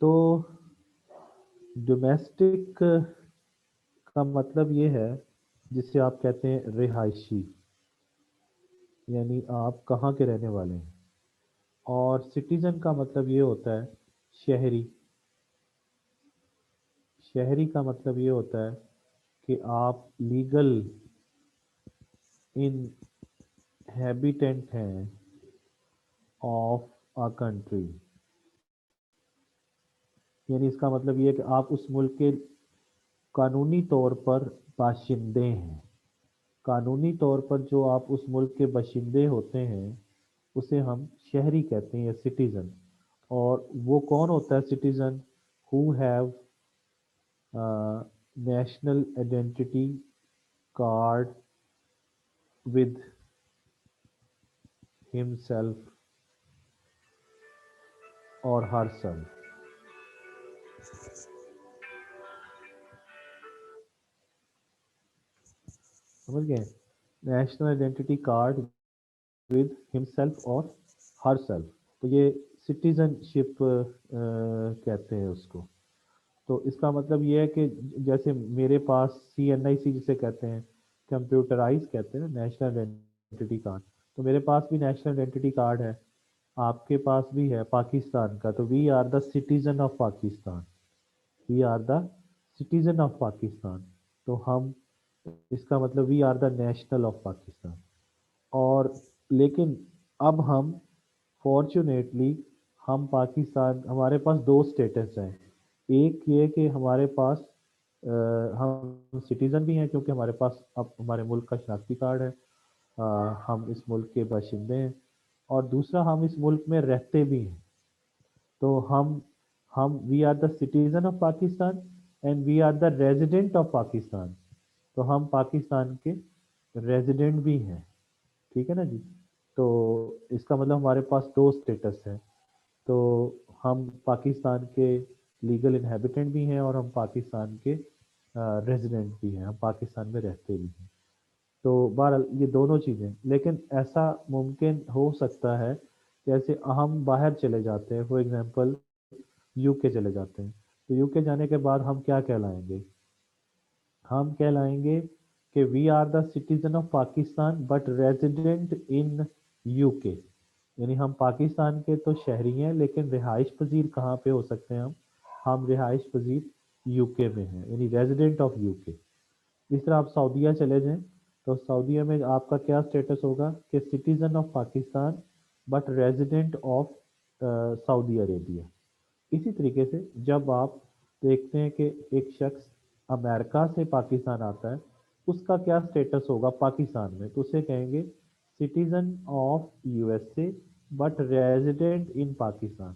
तो डोमेस्टिक का मतलब ये है जिसे आप कहते हैं रिहायशी, यानी आप कहाँ के रहने वाले हैं। और सिटीजन का मतलब ये होता है शहरी। शहरी का मतलब ये होता है कि आप लीगल इनहेबिटेंट हैं ऑफ अ कंट्री। यानी इसका मतलब ये है कि आप उस मुल्क के कानूनी तौर पर बाशिंदे हैं। कानूनी तौर पर जो आप उस मुल्क के बाशिंदे होते हैं उसे हम शहरी कहते हैं या सिटीजन। और वो कौन होता है citizen? Who have national identity card with himself और हर सेल्फ। समझ गए? National identity card with himself और हर सेल्फ। तो ये सिटीजनशिप कहते हैं उसको। तो इसका मतलब ये है कि जैसे मेरे पास CNIC जिसे कहते हैं, कंप्यूटराइज कहते हैं, नेशनल आइडेंटिटी कार्ड, तो मेरे पास भी नेशनल आइडेंटिटी कार्ड है, आपके पास भी है पाकिस्तान का, तो we are the citizen of Pakistan, we are the citizen of Pakistan. तो हम, इसका मतलब we are the national of Pakistan. और लेकिन अब हम फॉर्चुनेटली, हम पाकिस्तान, हमारे पास दो स्टेटस हैं। एक ये कि हमारे पास हम सिटीज़न भी हैं क्योंकि हमारे पास अब हमारे मुल्क का शनाख्ती कार्ड है, हम इस मुल्क के बाशिंदे हैं। और दूसरा, हम इस मुल्क में रहते भी हैं। तो हम we are the citizen of Pakistan and we are the resident of Pakistan. तो हम पाकिस्तान के रेजिडेंट भी हैं, ठीक है ना जी। तो इसका मतलब हमारे पास दो स्टेटस है। तो हम पाकिस्तान के लीगल इनहेबिटेंट भी हैं और हम पाकिस्तान के रेजिडेंट भी हैं, हम पाकिस्तान में रहते भी हैं। तो बहरहाल ये दोनों चीज़ें, लेकिन ऐसा मुमकिन हो सकता है जैसे हम बाहर चले जाते हैं, फॉर एग्जांपल UK चले जाते हैं, तो UK जाने के बाद हम क्या कहलाएंगे? हम कहलाएंगे कि we are the citizen of Pakistan but resident in UK। यानी हम पाकिस्तान के तो शहरी हैं लेकिन रिहाइश पजीर कहाँ पे हो सकते हैं? हम रिहाइश पजीर UK में हैं, यानी रेजिडेंट ऑफ UK। इस तरह आप सऊदीया चले जाएं, तो सऊदीया में आपका क्या स्टेटस होगा कि citizen of Pakistan but resident of Saudi Arabia. इसी तरीके से जब आप देखते हैं कि एक शख्स अमेरिका से पाकिस्तान आता है, उसका क्या स्टेटस होगा पाकिस्तान में, तो उसे कहेंगे citizen of USA but resident in Pakistan.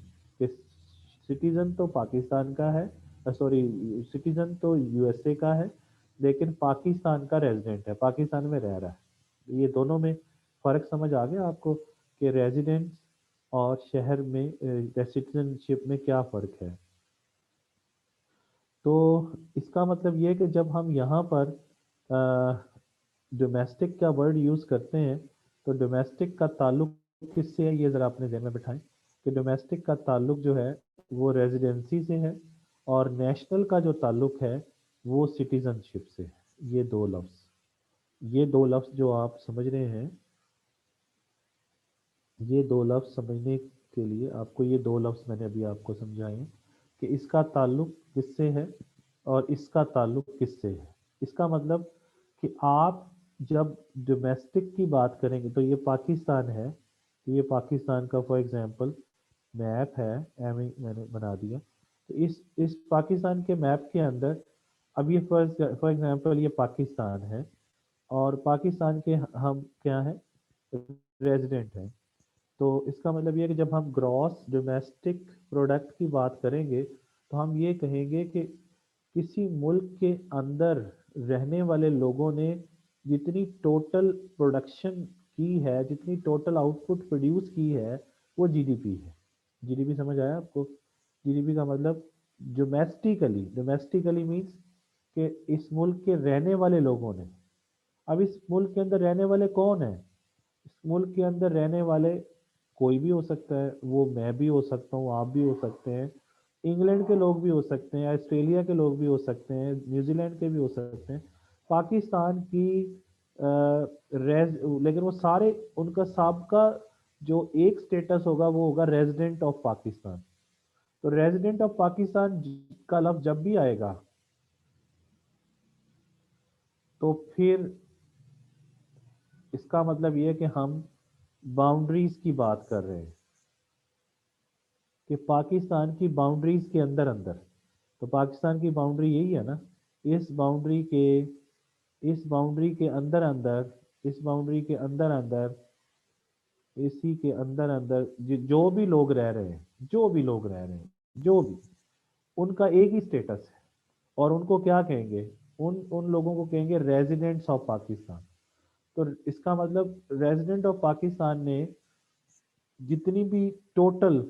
Citizen तो पाकिस्तान का है, सॉरी, सिटीजन तो USA का है लेकिन पाकिस्तान का रेजिडेंट है, पाकिस्तान में रह रहा है। ये दोनों में फ़र्क समझ आ गया आपको कि रेजिडेंस और शहर में सिटीजनशिप में क्या फ़र्क है? तो इसका मतलब ये है कि जब हम यहाँ पर डोमेस्टिक का वर्ड यूज़ करते हैं, तो डोमेस्टिक का ताल्लुक किससे है, ये ज़रा अपने ज़हन में बिठाएं कि डोमेस्टिक का ताल्लुक जो है वो रेजिडेंसी से है, और नेशनल का जो ताल्लुक है वो सिटीजनशिप से है। ये दो लफ्ज़, ये दो लफ्ज़ जो आप समझ रहे हैं, ये दो लफ्ज़ समझने के लिए आपको ये दो लफ्ज़ मैंने अभी आपको समझाए हैं कि इसका ताल्लुक किससे है और इसका ताल्लुक किससे है। इसका मतलब कि आप जब डोमेस्टिक की बात करेंगे तो ये पाकिस्तान है, तो ये पाकिस्तान का फॉर एग्जांपल मैप है, एम मैंने बना दिया। तो इस पाकिस्तान के मैप के अंदर, अब ये फॉर एग्जांपल ये पाकिस्तान है और पाकिस्तान के हम क्या है, रेजिडेंट हैं। तो इसका मतलब ये है कि जब हम ग्रॉस डोमेस्टिक प्रोडक्ट की बात करेंगे तो हम ये कहेंगे कि किसी मुल्क के अंदर रहने वाले लोगों ने जितनी टोटल प्रोडक्शन की है, जितनी टोटल आउटपुट प्रोड्यूस की है, वो GDP है। GDP समझ आया आपको? GDP का मतलब डोमेस्टिकली, डोमेस्टिकली मीन्स कि इस मुल्क के रहने वाले लोगों ने। अब इस मुल्क के अंदर रहने वाले कौन है? इस मुल्क के अंदर रहने वाले कोई भी हो सकता है, वो मैं भी हो सकता हूँ, आप भी हो सकते हैं, इंग्लैंड के लोग भी हो सकते हैं, ऑस्ट्रेलिया के लोग भी हो सकते हैं, न्यूजीलैंड के भी हो सकते हैं, पाकिस्तान की लेकिन वो सारे, उनका सबका जो एक स्टेटस होगा वो होगा रेजिडेंट ऑफ पाकिस्तान। तो रेजिडेंट ऑफ पाकिस्तान का लफ्ज जब भी आएगा तो फिर इसका मतलब ये है कि हम बाउंड्रीज की बात कर रहे हैं कि पाकिस्तान की बाउंड्रीज के अंदर अंदर, तो पाकिस्तान की बाउंड्री यही है ना, इस बाउंड्री के इस बाउंड्री के अंदर अंदर, इस बाउंड्री के अंदर अंदर, इसी के अंदर अंदर जो भी लोग रह रहे हैं, जो भी लोग रह रहे हैं, जो भी, उनका एक ही स्टेटस है। और उनको क्या कहेंगे? उन उन लोगों को कहेंगे रेजिडेंट्स ऑफ पाकिस्तान। तो इसका मतलब रेजिडेंट ऑफ पाकिस्तान ने जितनी भी टोटल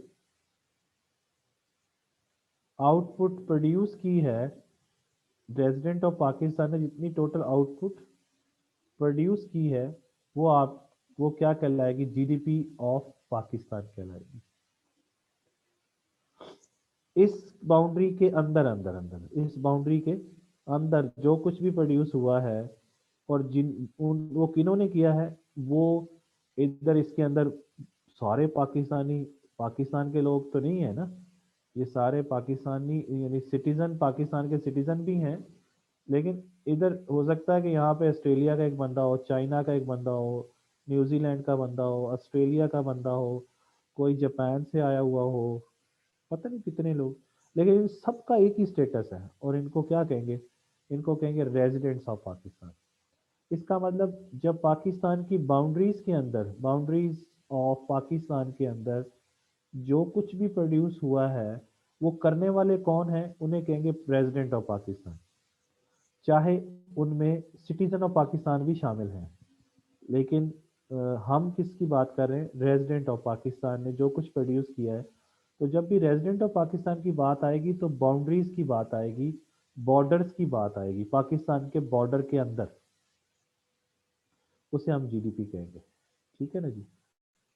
आउटपुट प्रोड्यूस की है, रेजिडेंट ऑफ पाकिस्तान ने जितनी टोटल आउटपुट प्रोड्यूस की है, वो क्या कहलाएगी? GDP ऑफ पाकिस्तान कहलाएगी। इस बाउंड्री के अंदर अंदर अंदर इस बाउंड्री के अंदर जो कुछ भी प्रोड्यूस हुआ है, और वो किन्होंने किया है, वो इधर इसके अंदर सारे पाकिस्तानी, पाकिस्तान के लोग तो नहीं है ना, ये सारे पाकिस्तानी यानी सिटीजन, पाकिस्तान के सिटीजन भी हैं, लेकिन इधर हो सकता है कि यहाँ पे ऑस्ट्रेलिया का एक बंदा हो, चाइना का एक बंदा हो, न्यूजीलैंड का बंदा हो, ऑस्ट्रेलिया का बंदा हो, कोई जापान से आया हुआ हो, पता नहीं कितने लोग, लेकिन इन सबका एक ही स्टेटस है, और इनको क्या कहेंगे, इनको कहेंगे रेजिडेंट्स ऑफ पाकिस्तान। इसका मतलब जब पाकिस्तान की बाउंड्रीज के अंदर, बाउंड्रीज ऑफ पाकिस्तान के अंदर जो कुछ भी प्रोड्यूस हुआ है, वो करने वाले कौन है, उन्हें कहेंगे प्रेसिडेंट ऑफ पाकिस्तान, चाहे उनमें सिटीजन ऑफ पाकिस्तान भी शामिल हैं। लेकिन हम किसकी बात कर रहे हैं, रेजिडेंट ऑफ पाकिस्तान ने जो कुछ प्रोड्यूस किया है। तो जब भी रेजिडेंट ऑफ पाकिस्तान की बात आएगी तो बाउंड्रीज की बात आएगी, बॉर्डर्स की बात आएगी, पाकिस्तान के बॉर्डर के अंदर, उसे हम जीडीपी कहेंगे। ठीक है ना जी,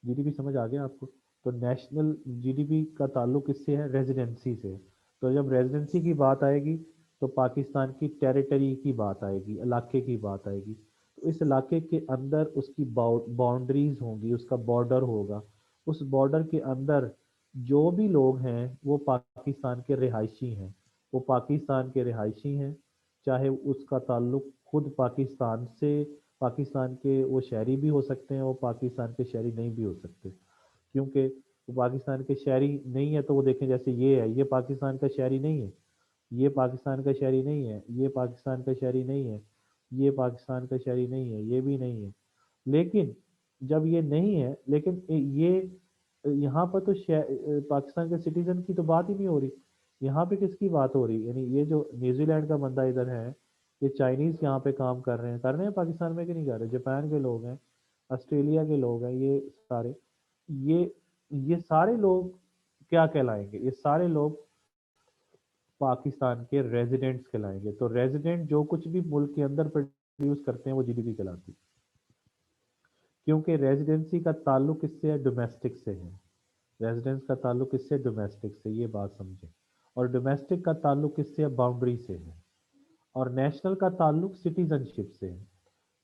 जीडीपी समझ आ गया आपको। तो नेशनल जीडीपी का ताल्लुक किससे है, रेजिडेंसी से। तो जब रेजिडेंसी की बात आएगी तो पाकिस्तान की टेरिटरी की बात आएगी, इलाके की बात आएगी। तो इस इलाके के अंदर उसकी बाउंड्रीज होंगी, उसका बॉर्डर होगा, उस बॉर्डर के अंदर जो भी लोग हैं वो पाकिस्तान के रिहायशी हैं, वो पाकिस्तान के रिहायशी हैं, चाहे उसका ताल्लुक खुद पाकिस्तान से, पाकिस्तान के वो शहरी भी हो सकते हैं, वो पाकिस्तान के शहरी नहीं भी हो सकते, क्योंकि वो पाकिस्तान के शहरी नहीं है तो वो देखें, जैसे ये है, ये पाकिस्तान का शहरी नहीं है, ये पाकिस्तान का शहरी नहीं है, ये पाकिस्तान का शहरी नहीं है, ये पाकिस्तान का शहरी नहीं है, ये भी नहीं है। लेकिन जब ये नहीं है, लेकिन ये यहाँ पर तो पाकिस्तान के सिटीजन की तो बात ही नहीं हो रही, यहाँ पे किसकी बात हो रही, यानी ये जो न्यूजीलैंड का बंदा इधर है, ये चाइनीज यहाँ पे काम कर रहे हैं पाकिस्तान में कि नहीं कर रहे, जापान के लोग हैं, ऑस्ट्रेलिया के लोग हैं, ये सारे, ये ये सारे लोग क्या कहलाएंगे, ये सारे लोग पाकिस्तान के रेजिडेंट्स कहलाएंगे। तो रेजिडेंट जो कुछ भी मुल्क के अंदर प्रोड्यूस करते हैं वो जीडीपी कहलाती है, क्योंकि रेजिडेंसी का ताल्लुक किससे है, डोमेस्टिक से है। रेजिडेंस का ताल्लुक किससे, डोमेस्टिक से, ये बात समझें। और डोमेस्टिक का ताल्लुक किससे है, बाउंड्री से है। और नेशनल का ताल्लुक सिटीजनशिप से है।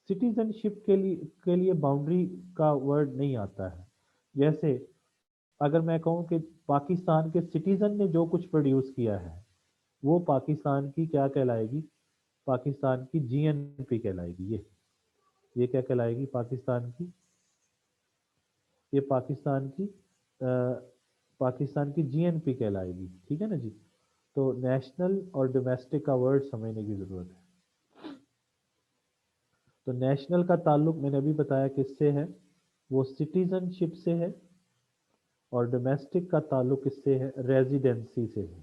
सिटीजनशिप के लिए बाउंड्री का वर्ड नहीं आता है। जैसे अगर मैं कहूँ कि पाकिस्तान के सिटीजन ने जो कुछ प्रोड्यूस किया है, वो पाकिस्तान की क्या कहलाएगी, पाकिस्तान की जीएनपी कहलाएगी। ये क्या कहलाएगी, पाकिस्तान की, ये पाकिस्तान की जीएनपी कहलाएगी। ठीक है ना जी। तो नेशनल और डोमेस्टिक का वर्ड समझने की जरूरत है। तो नेशनल का ताल्लुक मैंने अभी बताया किससे है, वो सिटीजनशिप से है, और डोमेस्टिक का ताल्लुक किससे है, रेजिडेंसी से है।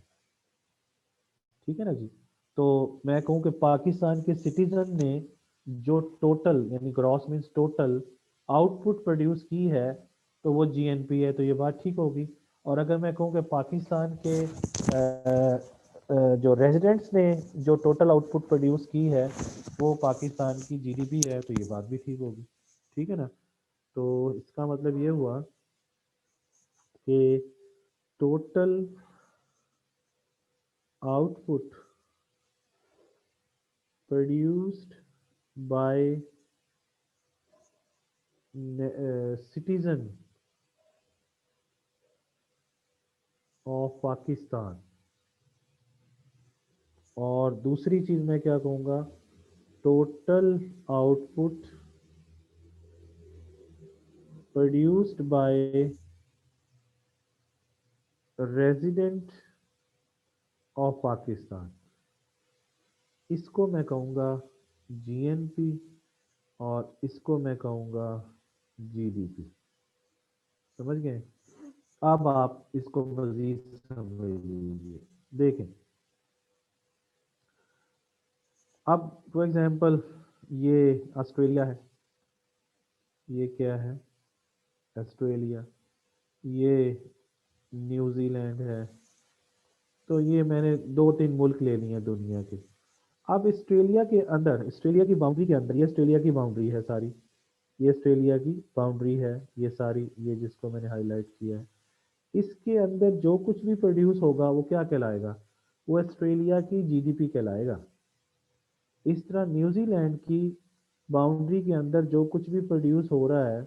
ठीक है ना जी। तो मैं कहूँ कि पाकिस्तान के सिटीजन ने जो टोटल, यानी gross means total output produce की है, तो वो जीएनपी है, तो ये बात ठीक होगी। और अगर मैं कहूँ कि पाकिस्तान के जो रेजिडेंट्स ने जो टोटल आउटपुट प्रोड्यूस की है, वो पाकिस्तान की जीडीपी है, तो ये बात भी ठीक होगी। ठीक है ना। तो इसका मतलब ये हुआ कि total output produced by citizen of Pakistan. और दूसरी चीज मैं क्या कहूँगा, total output produced by resident of Pakistan, इसको मैं कहूँगा जीएनपी, और इसको मैं कहूँगा जीडीपी। समझ गए। अब आप इसको मजीद समझ लीजिए। देखें, अब फॉर एग्जांपल ये ऑस्ट्रेलिया है, ये क्या है, ऑस्ट्रेलिया, ये न्यूजीलैंड है। तो ये मैंने दो तीन मुल्क ले लिए हैं दुनिया के। अब ऑस्ट्रेलिया के अंदर, ऑस्ट्रेलिया की बाउंड्री के अंदर, ये ऑस्ट्रेलिया की बाउंड्री है सारी, ये ऑस्ट्रेलिया की बाउंड्री है ये सारी, ये जिसको मैंने हाईलाइट किया है, इसके अंदर जो कुछ भी प्रोड्यूस होगा वो क्या कहलाएगा, वो ऑस्ट्रेलिया की जीडीपी कहलाएगा। इस तरह न्यूजीलैंड की बाउंड्री के अंदर जो कुछ भी प्रोड्यूस हो रहा है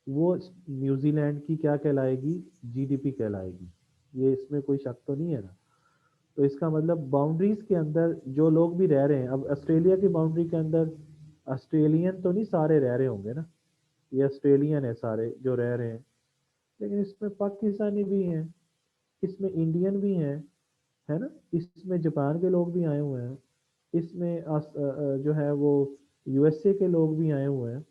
वो न्यूजीलैंड की क्या कहलाएगी, जीडीपी कहलाएगी। ये इसमें कोई शक तो नहीं है ना। तो इसका मतलब बाउंड्रीज के अंदर जो लोग भी रह रहे हैं, अब ऑस्ट्रेलिया की बाउंड्री के अंदर ऑस्ट्रेलियन तो नहीं सारे रह रहे होंगे ना, ये ऑस्ट्रेलियन है सारे जो रह रहे हैं, लेकिन इसमें पाकिस्तानी भी हैं, इसमें इंडियन भी हैं, है ना, इसमें जापान के लोग भी आए हुए हैं, इसमें जो है वो यूएसए के लोग भी आए हुए हैं।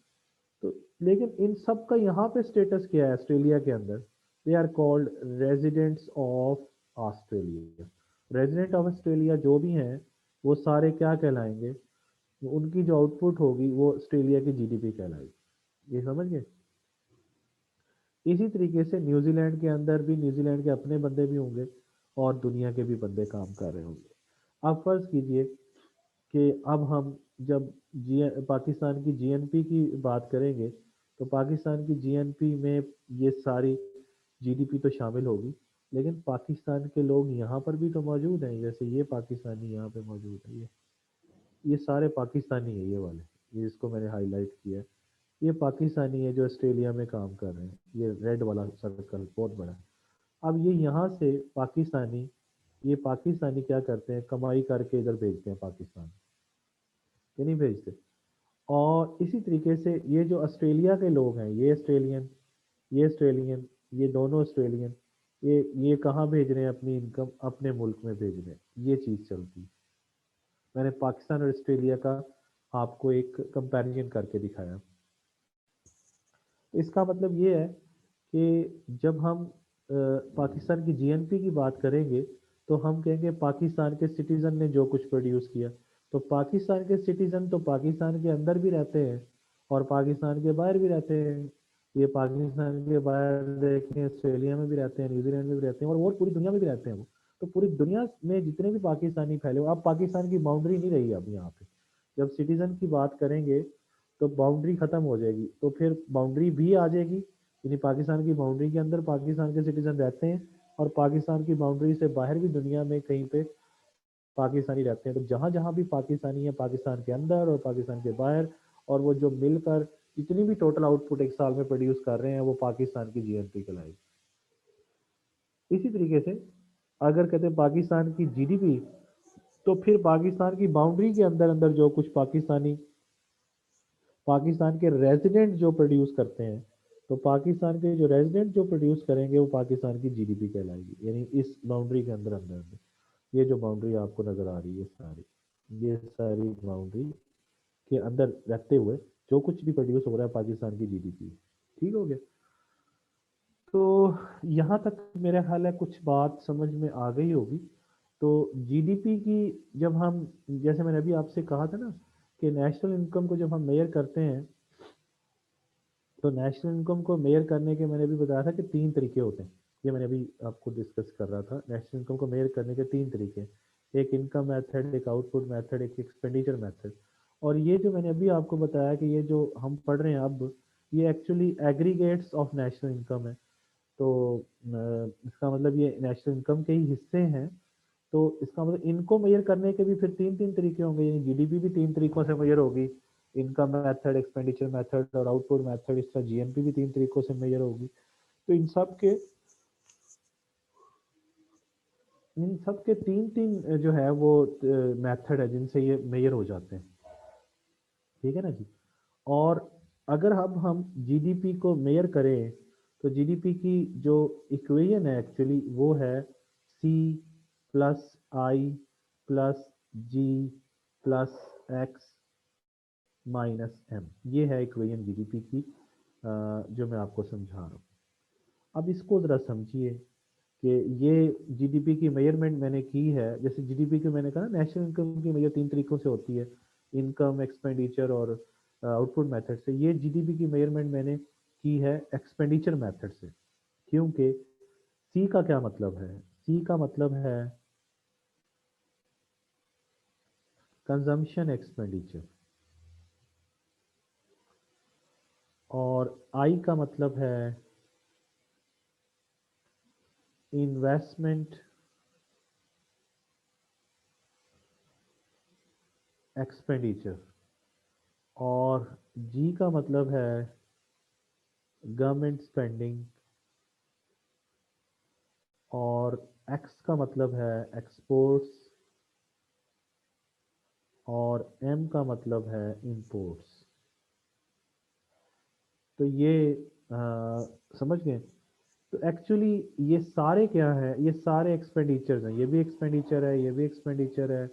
तो लेकिन इन सब का यहाँ पे स्टेटस क्या है ऑस्ट्रेलिया के अंदर, they are called residents of Australia. Resident of Australia जो भी हैं वो सारे क्या कहलाएंगे, उनकी जो आउटपुट होगी वो ऑस्ट्रेलिया की जीडीपी कहलाएगी। ये समझ गए। इसी तरीके से न्यूजीलैंड के अंदर भी न्यूजीलैंड के अपने बंदे भी होंगे और दुनिया के भी बंदे काम कर रहे होंगे। अब फर्ज कीजिए कि अब हम जब पाकिस्तान की जीएनपी की बात करेंगे तो पाकिस्तान की जीएनपी में ये सारी जीडीपी तो शामिल होगी, लेकिन पाकिस्तान के लोग यहाँ पर भी तो मौजूद हैं, जैसे ये पाकिस्तानी यहाँ पे मौजूद है, ये सारे पाकिस्तानी है, ये वाले, ये इसको मैंने हाईलाइट किया है, ये पाकिस्तानी है जो ऑस्ट्रेलिया में काम कर रहे हैं, ये रेड वाला सर्कल बहुत बड़ा है। अब ये यहाँ से पाकिस्तानी, ये पाकिस्तानी क्या करते हैं, कमाई करके इधर भेजते हैं पाकिस्तान, ये नहीं भेजते। और इसी तरीके से ये जो ऑस्ट्रेलिया के लोग हैं, ये ऑस्ट्रेलियन, ये ऑस्ट्रेलियन, ये दोनों ऑस्ट्रेलियन, ये कहाँ भेज रहे हैं अपनी इनकम, अपने मुल्क में भेज रहे हैं, ये चीज़ चलती है। मैंने पाकिस्तान और ऑस्ट्रेलिया का आपको एक कंपैरिजन करके दिखाया। इसका मतलब ये है कि जब हम पाकिस्तान की जीएनपी की बात करेंगे तो हम कहेंगे पाकिस्तान के सिटीजन ने जो कुछ प्रोड्यूस किया, तो पाकिस्तान के सिटीजन तो पाकिस्तान के अंदर भी रहते हैं और पाकिस्तान के बाहर भी रहते हैं। ये पाकिस्तान के बाहर देखें, ऑस्ट्रेलिया में भी रहते हैं, न्यूजीलैंड में भी रहते हैं और पूरी दुनिया में भी रहते हैं वो। तो पूरी दुनिया में जितने भी पाकिस्तानी फैले हो, अब पाकिस्तान की बाउंड्री नहीं रही अब यहाँ पे। जब सिटीजन की बात करेंगे तो बाउंड्री खत्म हो जाएगी, तो फिर बाउंड्री भी आ जाएगी, यानी पाकिस्तान की बाउंड्री के अंदर पाकिस्तान के सिटीजन रहते हैं और पाकिस्तान की बाउंड्री से बाहर भी दुनिया में कहीं पे पाकिस्तानी रहते हैं। तो जहां जहां भी पाकिस्तानी है, पाकिस्तान के अंदर और पाकिस्तान के बाहर, और वो जो मिलकर जितनी भी टोटल आउटपुट एक साल में प्रोड्यूस कर रहे हैं वो पाकिस्तान की जीएनपी कहलाएगी। इसी तरीके से अगर कहते हैं पाकिस्तान की जीडीपी, तो फिर पाकिस्तान की बाउंड्री के अंदर अंदर जो कुछ पाकिस्तानी, पाकिस्तान के रेजिडेंट जो प्रोड्यूस करते हैं, तो पाकिस्तान के जो रेजिडेंट जो प्रोड्यूस करेंगे वो पाकिस्तान की जीडीपी कहलाएगी, यानी इस बाउंड्री के अंदर अंदर में। ये जो बाउंड्री आपको नज़र आ रही है सारी, ये सारी बाउंड्री के अंदर रहते हुए जो कुछ भी प्रोड्यूस हो रहा है पाकिस्तान की जीडीपी। ठीक हो गया। तो यहाँ तक मेरा ख्याल है कुछ बात समझ में आ गई होगी। तो जीडीपी की जब हम, जैसे मैंने अभी आपसे कहा था ना कि नेशनल इनकम को जब हम मेजर करते हैं, तो नेशनल इनकम को मेजर करने के मैंने अभी बताया था कि तीन तरीके होते हैं। ये मैंने अभी आपको डिस्कस कर रहा था, नेशनल इनकम को मेजर करने के तीन तरीके, एक इनकम मेथड, एक आउटपुट मेथड, एक एक्सपेंडिचर मेथड। और ये जो मैंने अभी आपको बताया कि ये जो हम पढ़ रहे हैं अब, ये actually aggregates of national income है। तो इसका मतलब ये नेशनल इनकम के ही हिस्से हैं। तो इसका मतलब इनको मेजर करने के भी फिर तीन तीन तरीके होंगे, यानी जीडीपी भी तीन तरीकों से मेजर होगी, इनकम मेथड, एक्सपेंडिचर मेथड और आउटपुट मेथड। इस तरह जीएनपी भी तीन तरीकों से मेजर होगी। तो इन सब के तीन तीन जो है वो मेथड है जिनसे ये मेजर हो जाते हैं। ठीक है ना जी। और अगर अब हम जीडीपी को मेजर करें तो जीडीपी की जो इक्वेशन है एक्चुअली वो है सी प्लस आई प्लस जी प्लस एक्स माइनस एम। ये है इक्वेशन जीडीपी की, जो मैं आपको समझा रहा हूँ। अब इसको ज़रा समझिए कि ये जीडीपी की मेजरमेंट मैंने की है। जैसे जीडीपी की मैंने कहा नेशनल इनकम की मेजर तीन तरीकों से होती है, इनकम, एक्सपेंडिचर और आउटपुट मेथड से। ये जीडीपी की मेजरमेंट मैंने की है एक्सपेंडिचर मेथड से, क्योंकि सी का क्या मतलब है, सी का मतलब है कंजम्पशन एक्सपेंडिचर, और आई का मतलब है इन्वेस्टमेंट एक्सपेंडिचर, और जी का मतलब है गवर्नमेंट स्पेंडिंग, और एक्स का मतलब है एक्सपोर्ट्स, और एम का मतलब है इंपोर्ट्स। तो ये समझ गए। तो एक्चुअली ये सारे क्या है, ये सारे एक्सपेंडिचर्स हैं, ये भी एक्सपेंडिचर है, ये भी एक्सपेंडिचर है,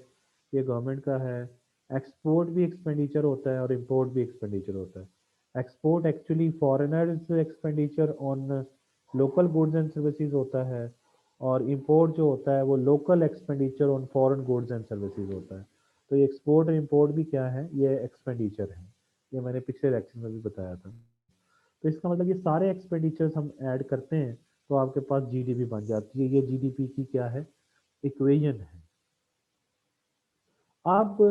ये गवर्नमेंट का है। एक्सपोर्ट भी एक्सपेंडिचर होता है और इंपोर्ट भी एक्सपेंडिचर होता है। Export actually foreigners expenditure on local goods and services होता है, और इंपोर्ट जो होता है वो local expenditure on foreign goods and services होता है। तो ये एक्सपोर्ट और इंपोर्ट भी क्या है, ये एक्सपेंडिचर है। ये मैंने पिछले लेक्चर में भी बताया था। तो इसका मतलब ये सारे एक्सपेंडिचर्स हम ऐड करते हैं तो आपके पास जीडीपी बन जाती है। ये जीडीपी की क्या है, इक्वेशन है। अब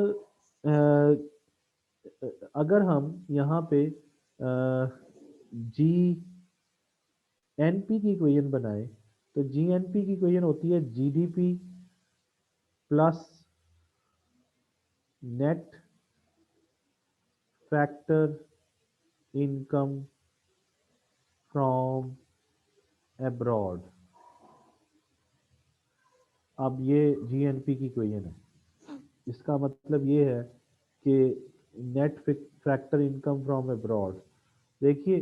अगर हम यहाँ पे जी एनपी की इक्वेशन बनाए, तो जी एनपी की इक्वेशन होती है GDP plus net factor income from abroad. अब ये जीएनपी की इक्वेशन है। इसका मतलब ये है कि net factor income from abroad, देखिए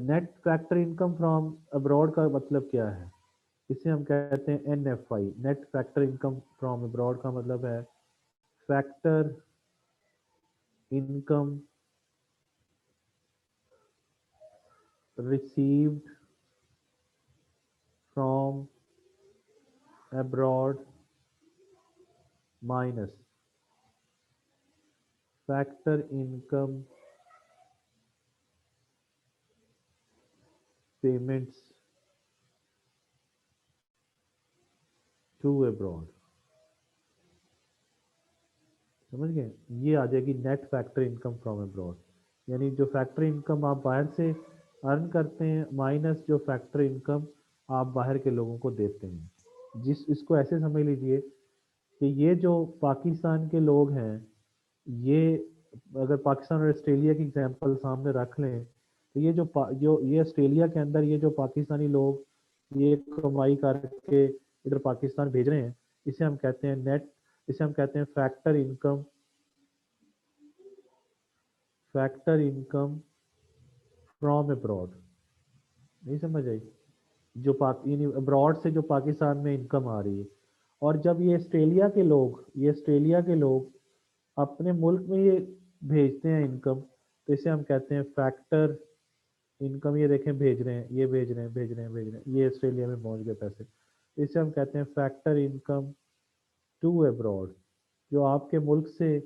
net factor income from abroad का मतलब क्या है, इसे हम कहते हैं NFI. Net factor income from abroad का मतलब है factor income received from abroad minus factor income payments to abroad. समझ गए, ये आ जाएगी net factor income from abroad. यानी जो फैक्टर इनकम आप बाहर से अर्न करते हैं माइनस जो फैक्टर इनकम आप बाहर के लोगों को देते हैं। जिस इसको ऐसे समझ लीजिए कि ये जो पाकिस्तान के लोग हैं, ये अगर पाकिस्तान और ऑस्ट्रेलिया की एग्जांपल सामने रख लें, तो ये जो ये ऑस्ट्रेलिया के अंदर ये जो पाकिस्तानी लोग ये कमाई करके इधर पाकिस्तान भेज रहे हैं, इसे हम कहते हैं नेट, इसे हम कहते हैं फैक्टर इनकम फ्रॉम अब्रॉड। नहीं समझ आई, जो यानी अब्रॉड से जो पाकिस्तान में इनकम आ रही है। और जब ये ऑस्ट्रेलिया के लोग अपने मुल्क में ये भेजते हैं इनकम, तो इसे हम कहते हैं फैक्टर इनकम। ये देखें भेज रहे हैं, ये भेज रहे हैं, भेज रहे हैं, भेज रहे हैं, ये ऑस्ट्रेलिया में पहुंच गए पैसे, तो इसे हम कहते हैं फैक्टर इनकम टू अब्रॉड। जो आपके मुल्क से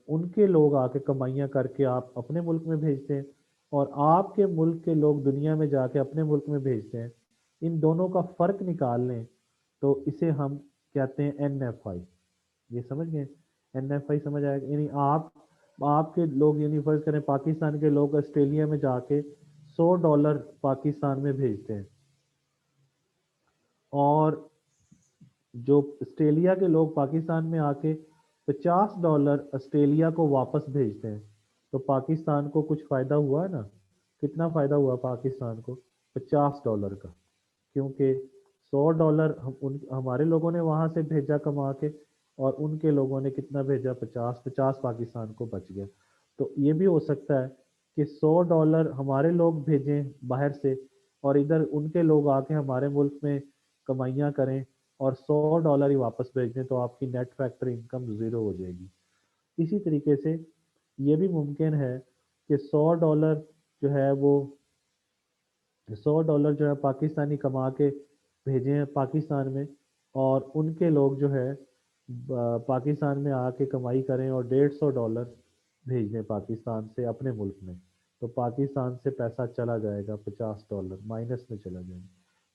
उनके लोग आके कमाइयाँ करके आप अपने मुल्क में भेजते हैं, और आपके मुल्क के लोग दुनिया में जाके अपने मुल्क में भेजते हैं, इन दोनों का फ़र्क निकाल लें तो इसे हम कहते हैं एनएफआई। ये समझ गए, एनएफआई समझ आएगा। यानी आपके लोग, यानी फर्ज करें पाकिस्तान के लोग ऑस्ट्रेलिया में जाके $100 पाकिस्तान में भेजते हैं, और जो ऑस्ट्रेलिया के लोग पाकिस्तान में आके $50 ऑस्ट्रेलिया को वापस भेजते हैं, तो पाकिस्तान को कुछ फ़ायदा हुआ है ना। कितना फ़ायदा हुआ पाकिस्तान को, $50 का। क्योंकि $100 हमारे लोगों ने वहाँ से भेजा कमा के, और उनके लोगों ने कितना भेजा, 50 पाकिस्तान को बच गया। तो ये भी हो सकता है कि $100 हमारे लोग भेजें बाहर से, और इधर उनके लोग आके हमारे मुल्क में कमाइयाँ करें और $100 ही वापस भेज दें, तो आपकी नेट फैक्टर इनकम ज़ीरो हो जाएगी। इसी तरीके से ये भी मुमकिन है कि $100 जो है वो $100 जो है पाकिस्तानी कमा के भेजे हैं पाकिस्तान में, और उनके लोग जो है पाकिस्तान में आके कमाई करें और $150 भेज दें पाकिस्तान से अपने मुल्क में, तो पाकिस्तान से पैसा चला जाएगा, $50 माइनस में चला जाएगा।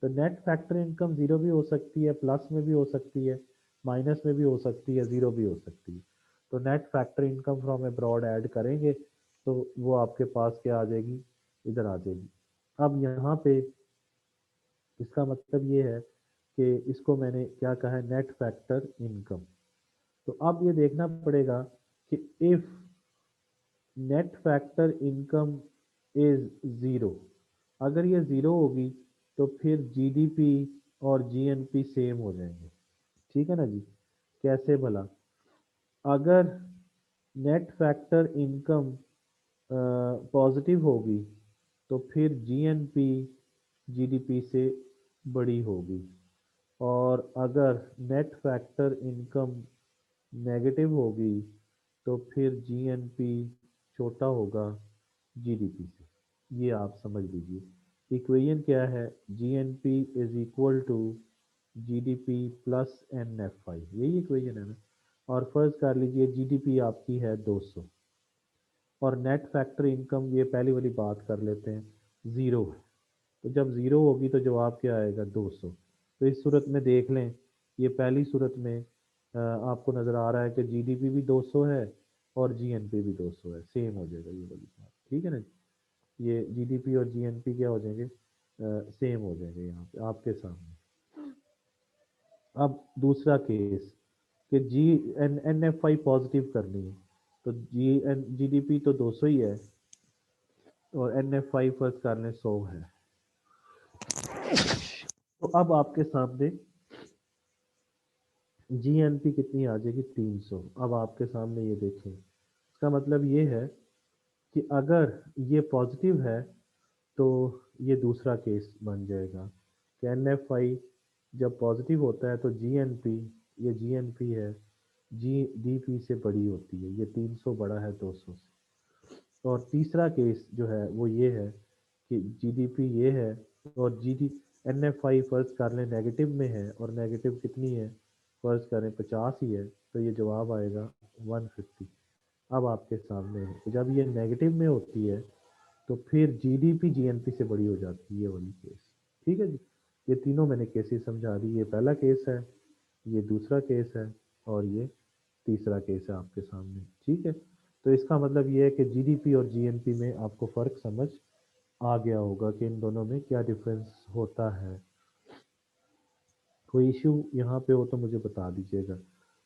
तो नेट फैक्टर इनकम ज़ीरो भी हो सकती है, प्लस में भी हो सकती है, माइनस में भी हो सकती है, ज़ीरो भी हो सकती है। तो net factor income from abroad add करेंगे तो वो आपके पास क्या आ जाएगी, इधर आ जाएगी। अब यहाँ पे इसका मतलब ये है कि इसको मैंने क्या कहा है, नेट फैक्टर इनकम। तो अब ये देखना पड़ेगा कि if net factor income is zero, अगर ये ज़ीरो होगी तो फिर जीडीपी और जीएनपी सेम हो जाएंगे। ठीक है ना जी। कैसे भला? अगर नेट फैक्टर इनकम पॉजिटिव होगी तो फिर जीएनपी जीडीपी से बड़ी होगी, और अगर नेट फैक्टर इनकम नेगेटिव होगी तो फिर जीएनपी छोटा होगा जीडीपी से। ये आप समझ लीजिए इक्वेशन क्या है, GNP is equal to GDP plus NFI, यही इक्वेशन है ना। और फर्ज कर लीजिए जीडीपी आपकी है 200 और नेट फैक्टर इनकम, ये पहली वाली बात कर लेते हैं, ज़ीरो है। तो जब ज़ीरो होगी तो जवाब क्या आएगा, 200। तो इस सूरत में देख लें, ये पहली सूरत में आपको नज़र आ रहा है कि जीडीपी भी 200 है और जीएनपी भी 200 है, सेम हो जाएगा ये वाली बात। ठीक है ना, ये जीडीपी और जीएनपी क्या हो जाएंगे, सेम हो जाएंगे यहाँ पे आपके सामने। अब दूसरा केस कि G N N F I positive करनी है, तो जीडीपी तो 200 ही है और एन एफ आई फर्ज कर लें 100 है। तो अब आपके सामने जीएनपी कितनी आ जाएगी, 300। अब आपके सामने ये देखें, इसका मतलब ये है कि अगर ये पॉजिटिव है तो ये दूसरा केस बन जाएगा कि एन एफ आई जब पॉजिटिव होता है तो जीएनपी, ये जीएनपी है, जीडीपी से बड़ी होती है, ये 300 बड़ा है 200 से। और तीसरा केस जो है वो ये है कि जीडीपी ये है और जीडी एनएफआई फर्ज कर लें नेगेटिव में है, और नेगेटिव कितनी है, फर्ज करें 50 ही है, तो ये जवाब आएगा 150। अब आपके सामने है कि जब ये नेगेटिव में होती है तो फिर जीडीपी जीएनपी से बड़ी हो जाती है, ये वाली केस। ठीक है जी। ये तीनों मैंने केसेस समझा दी, ये पहला केस है, ये दूसरा केस है, और ये तीसरा केस है आपके सामने। ठीक है, तो इसका मतलब ये है कि जीडीपी और जीएनपी में आपको फ़र्क समझ आ गया होगा कि इन दोनों में क्या डिफरेंस होता है। कोई इशू यहाँ पे हो तो मुझे बता दीजिएगा।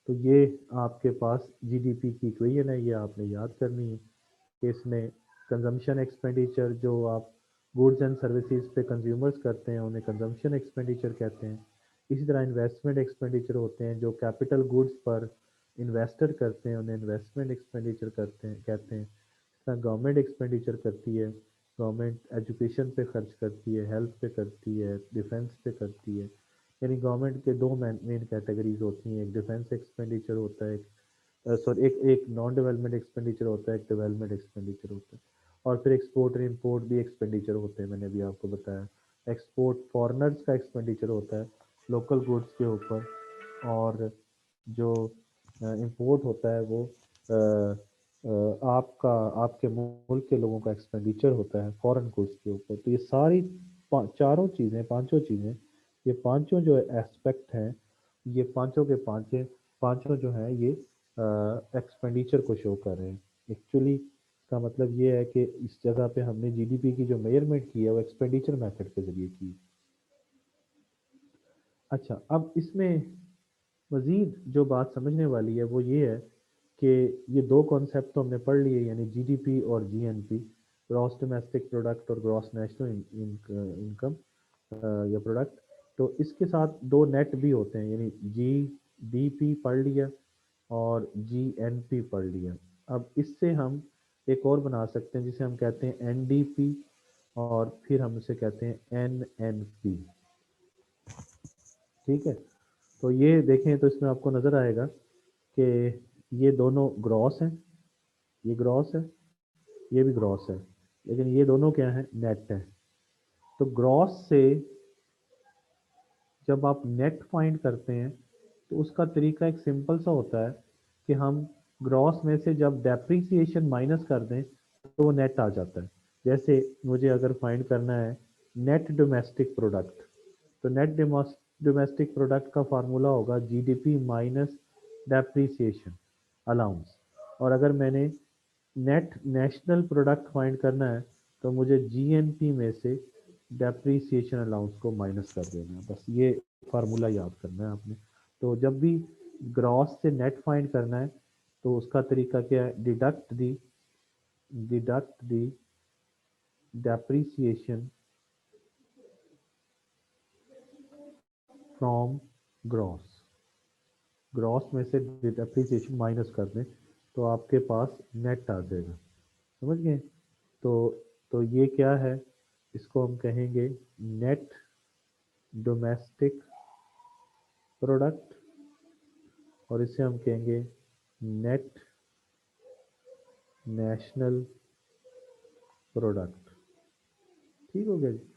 तो ये आपके पास जीडीपी की इक्वेशन है, ये आपने याद करनी है कि इसमें कंजम्पशन एक्सपेंडिचर, जो आप गुड्स एंड सर्विसेज पे कंज्यूमर्स करते हैं उन्हें कंजम्पशन एक्सपेंडिचर कहते हैं। इसी तरह इन्वेस्टमेंट एक्सपेंडिचर होते हैं, जो कैपिटल गुड्स पर इन्वेस्टर करते हैं उन्हें इन्वेस्टमेंट एक्सपेंडिचर करते हैं कहते हैं। इस तरह गवर्नमेंट एक्सपेंडिचर करती है, गवर्नमेंट एजुकेशन पे खर्च करती है, हेल्थ पे करती है, डिफेंस पे करती है। यानी गवर्नमेंट के दो मेन कैटेगरीज होती हैं, एक डिफेंस एक्सपेंडिचर होता है, सॉरी एक एक नॉन डेवलपमेंट एक्सपेंडिचर होता है, एक डेवलपमेंट एक्सपेंडिचर होता है, और फिर एक्सपोर्ट और इंपोर्ट भी एक्सपेंडिचर होते हैं, मैंने अभी आपको बताया। एक्सपोर्ट फॉरेनर्स का एक्सपेंडिचर होता है लोकल गुड्स के ऊपर, और जो इंपोर्ट होता है वो आपका आपके मुल्क के लोगों का एक्सपेंडिचर होता है फॉरेन गुड्स के ऊपर। तो ये सारी चारों चीज़ें, पांचों चीज़ें, ये पांचों जो एस्पेक्ट हैं, ये पांचों के पांचों पांचों जो हैं ये एक्सपेंडिचर को शो कर रहे हैं। एक्चुअली इसका मतलब ये है कि इस जगह पे हमने जीडीपी की जो मेजरमेंट की है वो एक्सपेंडिचर मेथड के जरिए की। अच्छा, अब इसमें मज़ीद जो बात समझने वाली है वो ये है कि ये दो कॉन्सेप्ट तो हमने पढ़ लिए, यानी जीडीपी और जीएनपी, ग्रॉस डोमेस्टिक प्रोडक्ट और ग्रॉस नेशनल इनकम या प्रोडक्ट। तो इसके साथ दो नेट भी होते हैं, यानी जीडीपी पढ़ लिया और जीएनपी पढ़ लिया। अब इससे हम एक और बना सकते हैं जिसे हम कहते हैं एनडीपी, और फिर हम उसे कहते हैं एनएनपी। ठीक है, तो ये देखें तो इसमें आपको नज़र आएगा कि ये दोनों ग्रॉस हैं, ये ग्रॉस है, ये भी ग्रॉस है, लेकिन ये दोनों क्या है, नेट है। तो ग्रॉस से जब आप नेट फाइंड करते हैं तो उसका तरीका एक सिंपल सा होता है कि हम ग्रॉस में से जब डेप्रीसिएशन माइनस कर दें तो वो नेट आ जाता है। जैसे मुझे अगर फाइंड करना है नेट डोमेस्टिक प्रोडक्ट, तो नेट डोमेस्टिक प्रोडक्ट का फार्मूला होगा जीडीपी माइनस डेप्रीसिएशन अलाउंस। और अगर मैंने नेट नेशनल प्रोडक्ट फाइंड करना है तो मुझे जीएनपी में से डेप्रीसिएशन अलाउंस को माइनस कर देना है, बस ये फार्मूला याद करना है आपने। तो जब भी ग्रॉस से नेट फाइंड करना है तो उसका तरीका क्या है, deduct the depreciation from gross, gross में से डेप्रीसिएशन माइनस कर दें तो आपके पास नेट आ जाएगा, समझ गए। तो तो ये क्या है, इसको हम कहेंगे नेट डोमेस्टिक प्रोडक्ट, और इसे हम कहेंगे नेट नेशनल प्रोडक्ट। ठीक हो गया जी।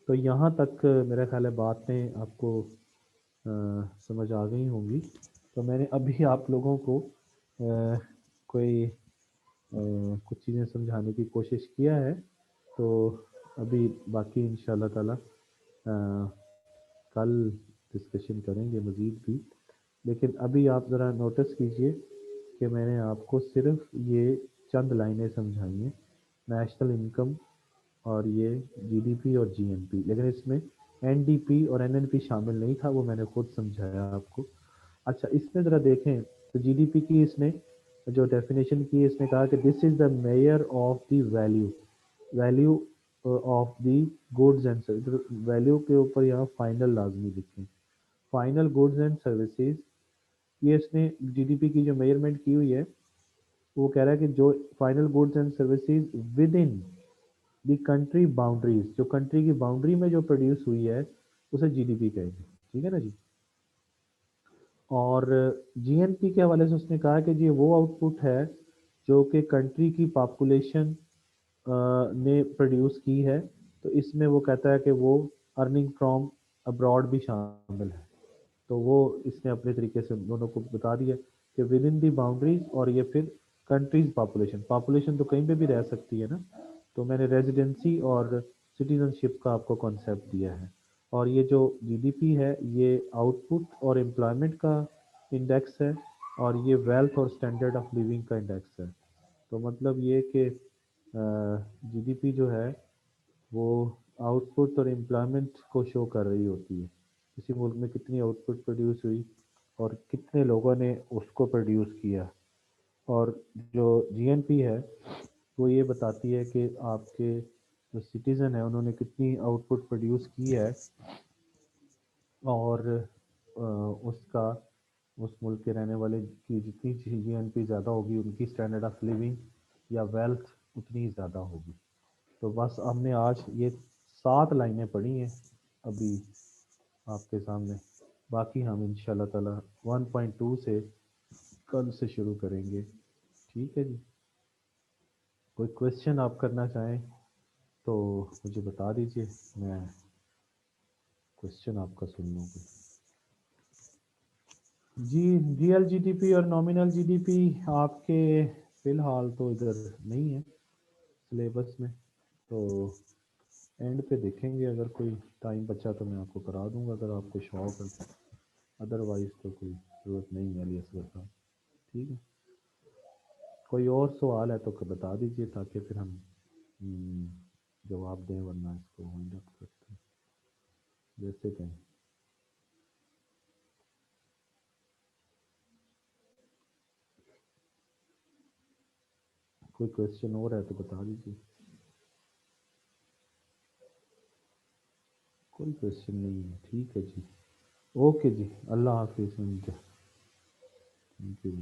तो यहाँ तक मेरा ख्याल है बातें आपको समझ आ गई होंगी। तो मैंने अभी आप लोगों को कोई कुछ चीज़ें समझाने की कोशिश किया है। तो अभी बाकी इंशाल्लाह ताला कल डिस्कशन करेंगे मज़ीद भी। लेकिन अभी आप ज़रा नोटिस कीजिए कि मैंने आपको सिर्फ ये चंद लाइनें समझाई हैं, नेशनल इनकम और ये जीडीपी और जीएनपी, लेकिन इसमें एनडीपी और एनएनपी शामिल नहीं था, वो मैंने खुद समझाया आपको। अच्छा, इसमें ज़रा देखें तो जीडीपी की इसने जो डेफिनेशन की है, इसने कहा कि this is the measure of the value, value of the goods and service, value के ऊपर यहाँ फाइनल लाजमी लिखें, फाइनल गुड्स एंड सर्विसेज। ये इसने जीडीपी की जो मेजरमेंट की हुई है, वो कह रहा है कि जो final goods and services with in the country boundaries, जो कंट्री की बाउंड्री में जो प्रोड्यूस हुई है उसे जीडीपी कहेंगे। ठीक है ना जी। और जीएनपी के हवाले से उसने कहा कि जी वो आउटपुट है जो कि कंट्री की पॉपुलेशन ने प्रोड्यूस की है। तो इसमें वो कहता है कि वो अर्निंग फ्रॉम अब्रॉड भी शामिल है। तो वो इसने अपने तरीके से दोनों को बता दिया कि विद इन दी बाउंड्रीज, और ये फिर कंट्रीज पॉपुलेशन, पॉपुलेशन तो कहीं पे भी रह सकती है ना। तो मैंने रेजिडेंसी और सिटीजनशिप का आपको कॉन्सेप्ट दिया है। और ये जो जीडीपी है ये आउटपुट और एम्प्लॉयमेंट का इंडेक्स है, और ये वेल्थ और स्टैंडर्ड ऑफ लिविंग का इंडेक्स है। तो मतलब ये कि जीडीपी जो है वो आउटपुट और एम्प्लॉयमेंट को शो कर रही होती है, किसी मुल्क में कितनी आउटपुट प्रोड्यूस हुई और कितने लोगों ने उसको प्रोड्यूस किया। और जो जीएनपी है वो ये बताती है कि आपके जो सिटीज़न है उन्होंने कितनी आउटपुट प्रोड्यूस की है, और उसका उस मुल्क के रहने वाले की जितनी जीएनपी ज़्यादा होगी उनकी स्टैंडर्ड ऑफ लिविंग या वेल्थ उतनी ही ज़्यादा होगी। तो बस हमने आज ये 7 लाइनें पढ़ी हैं अभी आपके सामने। बाकी हम इंशाल्लाह ताला 1.2 से कल से शुरू करेंगे। ठीक है जी। कोई क्वेश्चन आप करना चाहें तो मुझे बता दीजिए, मैं क्वेश्चन आपका सुन लूँगी। जी, रियल जीडीपी और नॉमिनल जीडीपी आपके फ़िलहाल तो इधर नहीं है सिलेबस में, तो एंड पे देखेंगे, अगर कोई टाइम बचा तो मैं आपको करा दूंगा अगर आपको शौक है, अदरवाइज़ तो कोई ज़रूरत नहीं है अली असगर साहब। ठीक है, कोई और सवाल है तो बता दीजिए ताकि फिर हम हम्म, जवाब दें, वरना इसको वाइंड अप करते हैं जैसे कहें। कोई क्वेश्चन और है तो बता दीजिए। कोई क्वेश्चन नहीं है, ठीक है जी। ओके जी, अल्लाह हाफिज़। Thank you.